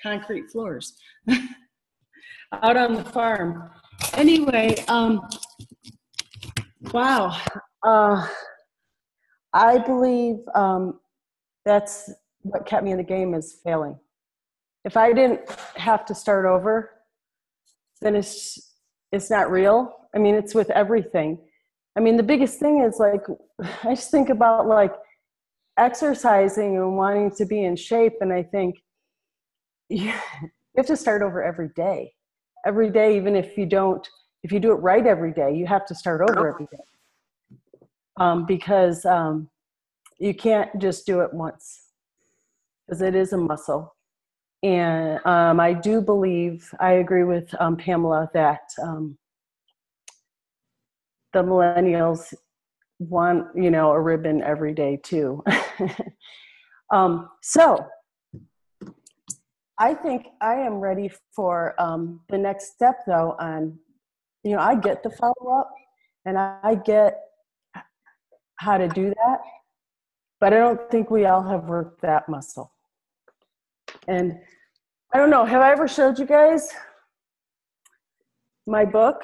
concrete floors out on the farm. Anyway, Wow. I believe that's what kept me in the game is failing. If I didn't have to start over, then it's not real. I mean, it's with everything. I mean, the biggest thing is like, I just think about like exercising and wanting to be in shape. And I think you have to start over every day, even if you do it right every day, you have to start over every day. Because you can't just do it once, because it is a muscle. And I do believe, I agree with Pamela that the millennials want, a ribbon every day too. So I think I am ready for the next step though on, I get the follow-up and I get how to do that, but I don't think we all have worked that muscle. And I don't know, have I ever showed you guys my book,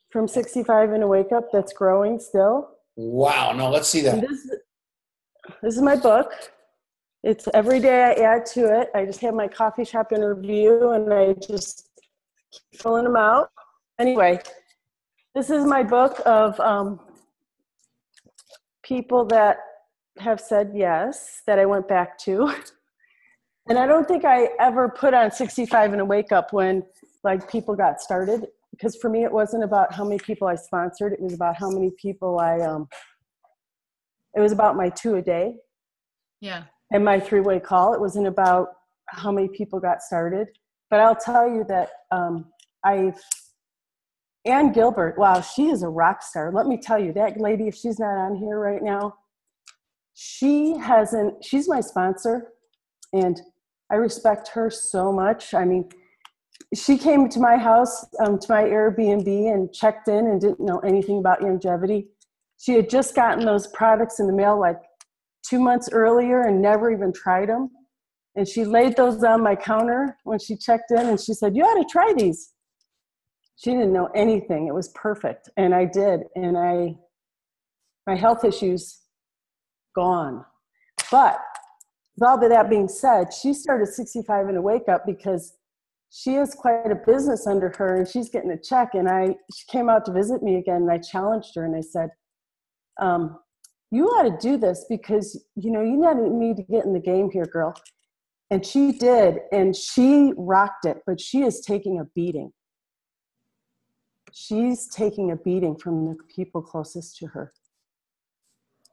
From 65 and a Wake Up, that's growing still? Wow, no, let's see that. This is my book. It's every day I add to it. I just have my coffee shop interview and I just keep filling them out. Anyway, this is my book of people that have said yes, that I went back to. And I don't think I ever put on 65 and a Wake Up when like people got started, because for me it wasn't about how many people I sponsored. It was about how many people it was about my 2 a day. Yeah. And my 3-way call. It wasn't about how many people got started. But I'll tell you that Ann Gilbert, wow, she is a rock star. Let me tell you, that lady, if she's not on here right now, she's my sponsor, and I respect her so much. I mean, she came to my house, to my Airbnb, and checked in and didn't know anything about longevity. She had just gotten those products in the mail like 2 months earlier and never even tried them. And she laid those on my counter when she checked in, and she said, "You ought to try these." She didn't know anything. It was perfect. And I did. And my health issues, gone. But with all of that being said, she started 65 and a Wake Up because she has quite a business under her and she's getting a check. And she came out to visit me again, and I challenged her and I said, you ought to do this because, you need to get in the game here, girl. And she did, and she rocked it, but she is taking a beating. She's taking a beating from the people closest to her.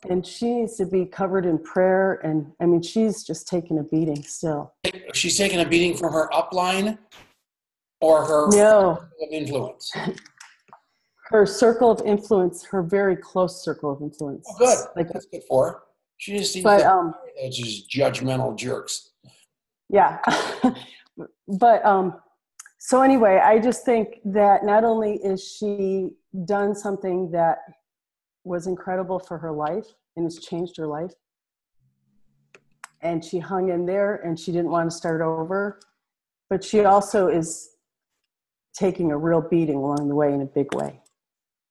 And she needs to be covered in prayer. And I mean, she's just taking a beating still. She's taking a beating from her upline or her No. circle of influence? Her circle of influence, her very close circle of influence. Oh, good. Like, that's good for her. She just seems it's just judgmental jerks. Yeah. But so anyway, I just think that not only is she done something that was incredible for her life and has changed her life, and she hung in there and she didn't want to start over, but she also is taking a real beating along the way in a big way.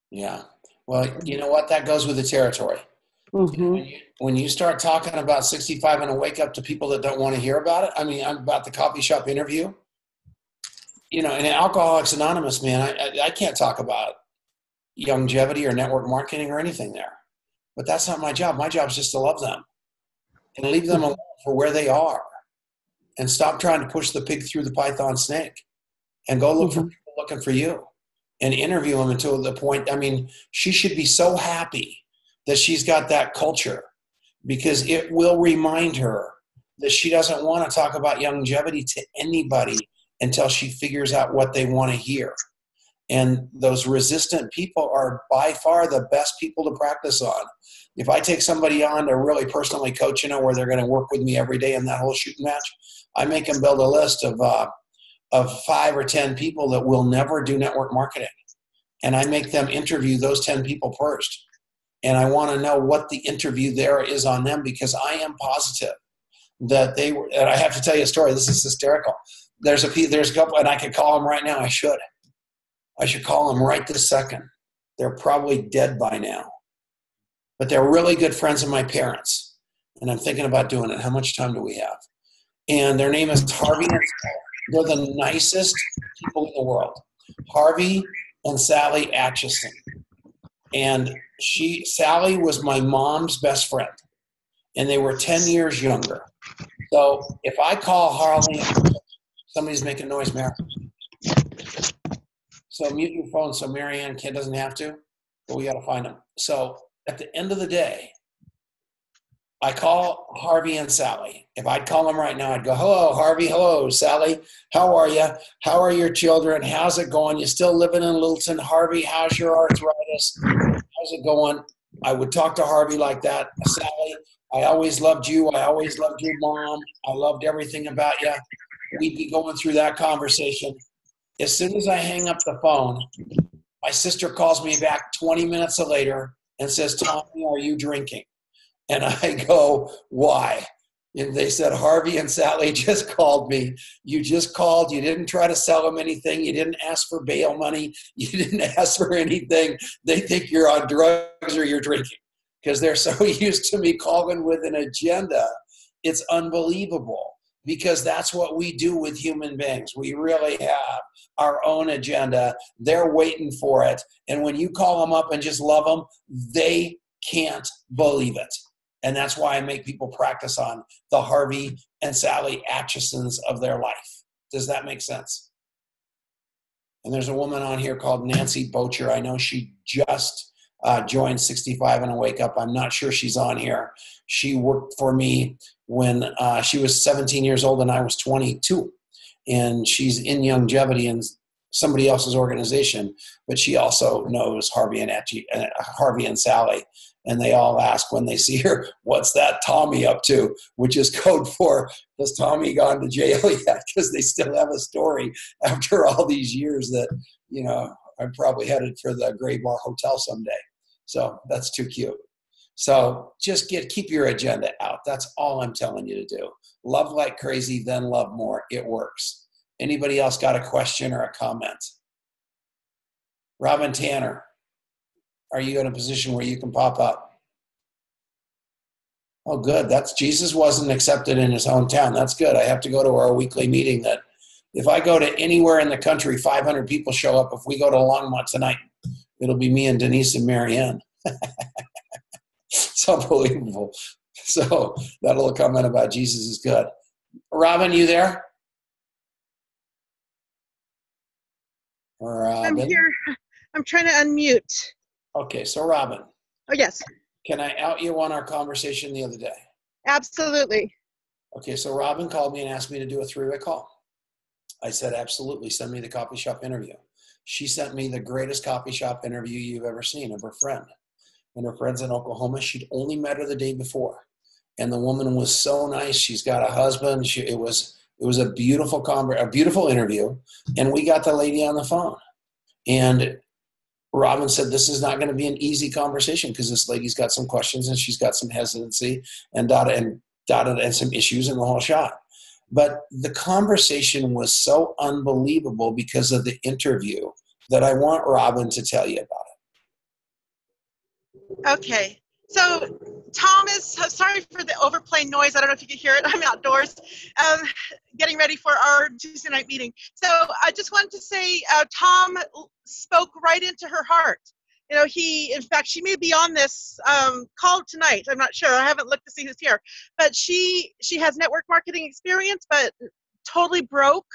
Yeah. Well, you know what? That goes with the territory. Mm-hmm. When you start talking about 65 and a Wake Up to people that don't want to hear about it, I mean, I'm about the coffee shop interview, in Alcoholics Anonymous, man, I can't talk about longevity or network marketing or anything there, but that's not my job. My job is just to love them and leave them alone for where they are and stop trying to push the pig through the python snake and go look for people looking for you and interview them until the point. I mean, she should be so happy that she's got that culture, because it will remind her that she doesn't want to talk about longevity to anybody until she figures out what they want to hear. And those resistant people are by far the best people to practice on. If I take somebody on to really personally coach, where they're going to work with me every day in that whole shooting match, I make them build a list of 5 or 10 people that will never do network marketing. And I make them interview those 10 people first. And I want to know what the interview there is on them, because I am positive that they were, and I have to tell you a story. This is hysterical. There's a couple, and I could call them right now. I should call them right this second. They're probably dead by now. But they're really good friends of my parents. And I'm thinking about doing it. How much time do we have? And their name is Harvey and Sally. They're the nicest people in the world. Harvey and Sally Atchison. And Sally was my mom's best friend. And they were 10 years younger. So if I call Harley, somebody's making noise, Mary. So mute your phone so Marianne doesn't have to, but we got to find them. So at the end of the day, I call Harvey and Sally. If I'd call them right now, I'd go, hello, Harvey. Hello, Sally. How are you? How are your children? How's it going? You still living in Littleton? Harvey, how's your arthritis? How's it going? I would talk to Harvey like that. Sally, I always loved you. I always loved your mom. I loved everything about you. We'd be going through that conversation. As soon as I hang up the phone, my sister calls me back 20 minutes later and says, Tommy, are you drinking? And I go, why? And they said, Harvey and Sally just called me. You just called. You didn't try to sell them anything. You didn't ask for bail money. You didn't ask for anything. They think you're on drugs or you're drinking because they're so used to me calling with an agenda. It's unbelievable because that's what we do with human beings. We really have our own agenda. They're waiting for it. And when you call them up and just love them, they can't believe it. And that's why I make people practice on the Harvey and Sally Atchisons of their life. Does that make sense? And there's a woman on here called Nancy Bocher. I know she just joined 65 and a Wake Up. I'm not sure she's on here. She worked for me when she was 17 years old and I was 22. And she's in longevity in somebody else's organization, but she also knows Harvey and Sally. And they all ask when they see her, what's that Tommy up to? Which is code for, has Tommy gone to jail yet? Because they still have a story after all these years that, you know, I'm probably headed for the Gray Bar Hotel someday. So that's too cute. So just keep your agenda out. That's all I'm telling you to do. Love like crazy, then love more. It works. Anybody else got a question or a comment? Robin Tanner. Are you in a position where you can pop up? Oh, good. Jesus wasn't accepted in his hometown. That's good. I have to go to our weekly meeting that if I go to anywhere in the country, 500 people show up. If we go to Longmont tonight, it'll be me and Denice and Marianne. It's unbelievable. So that little comment about Jesus is good. Robin, you there? Robin? I'm here. I'm trying to unmute. Okay, so Robin. Oh, yes. Can I out you on our conversation the other day? Absolutely. Okay, so Robin called me and asked me to do a 3-way call. I said, absolutely, send me the coffee shop interview. She sent me the greatest coffee shop interview you've ever seen of her friend. And her friend's in Oklahoma. She'd only met her the day before. And the woman was so nice. She's got a husband. It was a beautiful interview. And we got the lady on the phone. And Robin said, this is not going to be an easy conversation because this lady's got some questions and she's got some hesitancy and some issues in the whole shot. But the conversation was so unbelievable because of the interview that I want Robin to tell you about it. Okay. So, Thomas, sorry for the overplaying noise. I don't know if you can hear it. I'm outdoors getting ready for our Tuesday night meeting. So I just wanted to say Tom spoke right into her heart. You know, in fact, she may be on this call tonight. I'm not sure. I haven't looked to see who's here. But she has network marketing experience, but totally broke.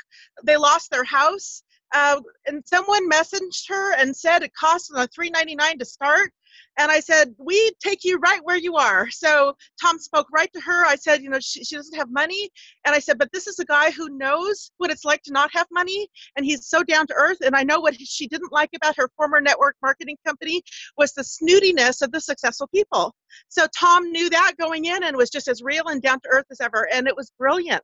They lost their house. And someone messaged her and said it cost them $3.99 to start. And I said, we take you right where you are. So Tom spoke right to her. I said, you know, she doesn't have money. And I said, but this is a guy who knows what it's like to not have money. And he's so down to earth. And I know what she didn't like about her former network marketing company was the snootiness of the successful people. So Tom knew that going in and was just as real and down to earth as ever. And it was brilliant.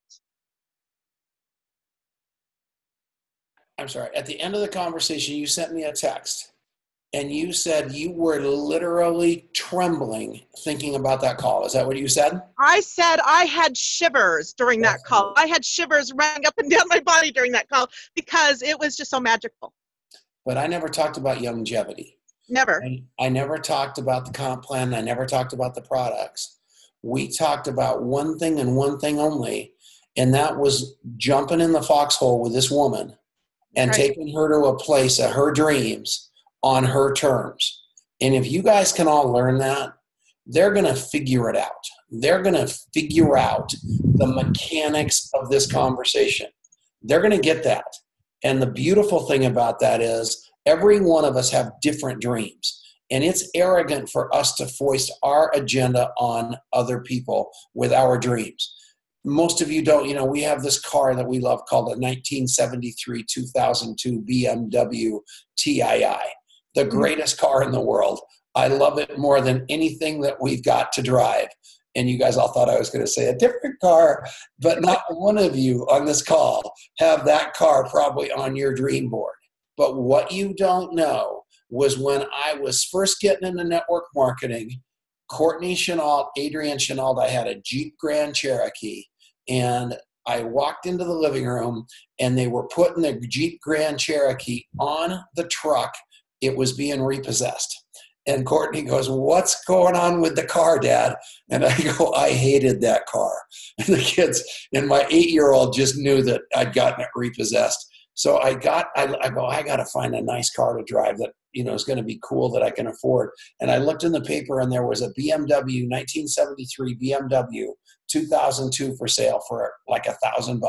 I'm sorry. At the end of the conversation, you sent me a text. And you said you were literally trembling thinking about that call. Is that what you said? I said I had shivers during that call. I had shivers running up and down my body during that call because it was just so magical. But I never talked about longevity. Never. I never talked about the comp plan. I never talked about the products. We talked about one thing and one thing only, and that was jumping in the foxhole with this woman and Right. taking her to a place of her dreams on her terms. And if you guys can all learn that, they're going to figure it out. They're going to figure out the mechanics of this conversation. They're going to get that. And the beautiful thing about that is every one of us have different dreams. And it's arrogant for us to foist our agenda on other people with our dreams. Most of you don't, you know, we have this car that we love called a 1973 2002 BMW TII, the greatest car in the world. I love it more than anything that we've got to drive. And you guys all thought I was going to say a different car, but not one of you on this call have that car probably on your dream board. But what you don't know was when I was first getting into network marketing, Courtney Chenault, Adrienne Chenault, I had a Jeep Grand Cherokee, and I walked into the living room and they were putting the Jeep Grand Cherokee on the truck. It was being repossessed. And Courtney goes, "What's going on with the car, Dad?" And I go, "I hated that car." And the kids and my 8-year-old just knew that I'd gotten it repossessed. So I go, I got to find a nice car to drive that, you know, is going to be cool that I can afford. And I looked in the paper and there was a BMW, 1973 BMW 2002 for sale for like $1,000.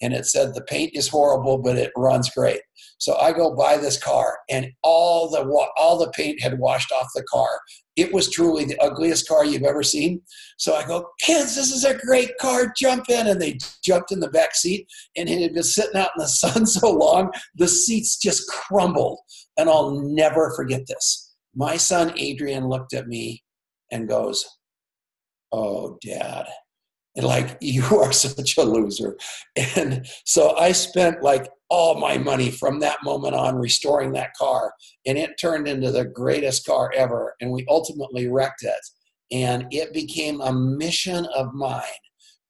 And it said the paint is horrible, but it runs great. So I go buy this car and all the paint had washed off the car. It was truly the ugliest car you've ever seen. So I go, "Kids, this is a great car, jump in." And they jumped in the back seat, and it had been sitting out in the sun so long, the seats just crumbled. And I'll never forget this. My son, Adrian, looked at me and goes, "Oh, Dad." And like, "You are such a loser." And so I spent like all my money from that moment on restoring that car. And it turned into the greatest car ever. And we ultimately wrecked it. And it became a mission of mine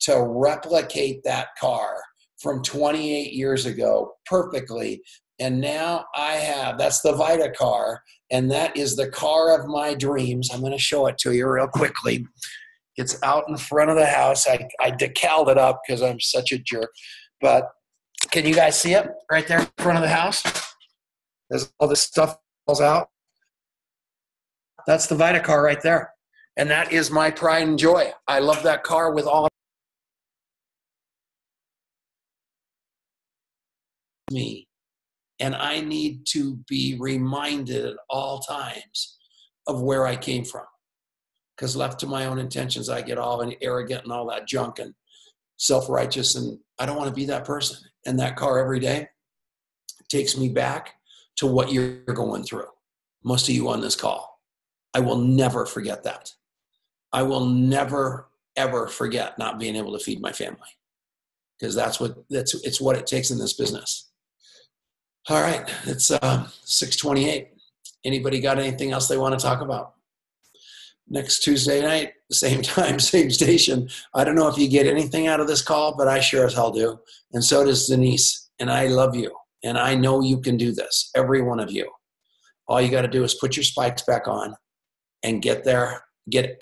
to replicate that car from 28 years ago perfectly. And now that's the Vita car. And that is the car of my dreams. I'm going to show it to you real quickly. It's out in front of the house. I decaled it up because I'm such a jerk. But can you guys see it right there in front of the house? As all this stuff falls out. That's the Vita car right there. And that is my pride and joy. I love that car with all me. And I need to be reminded at all times of where I came from. Because left to my own intentions, I get all arrogant and all that junk and self-righteous, and I don't want to be that person. And that car every day takes me back to what you're going through. Most of you on this call. I will never forget that. I will never, ever forget not being able to feed my family. Because it's what it takes in this business. All right, it's 6:28. Anybody got anything else they want to talk about? Next Tuesday night, same time, same station. I don't know if you get anything out of this call, but I sure as hell do. And so does Denice. And I love you. And I know you can do this, every one of you. All you got to do is put your spikes back on and get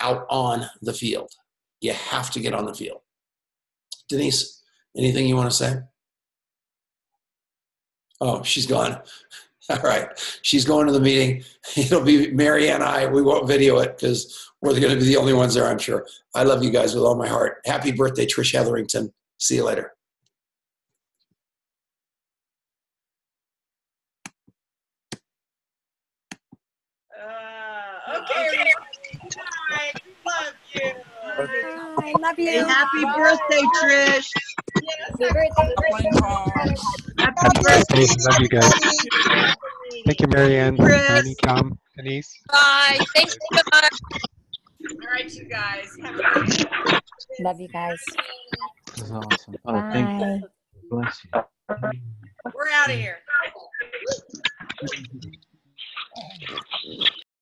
out on the field. You have to get on the field. Denice, anything you want to say? Oh, she's gone. All right. She's going to the meeting. It'll be Mary and I. We won't video it because we're going to be the only ones there, I'm sure. I love you guys with all my heart. Happy birthday, Trish Hetherington. See you later. Okay. Good night. Love you. I love you. Hey, happy birthday, Trish. Happy birthday. Love you guys. Thank you, Marianne, Tony, Tom, Denice. Bye. Thanks so much. All right, you guys. Have a good day. Love you guys. This is awesome. Oh, Bye. thank you. Bless you. We're out of here.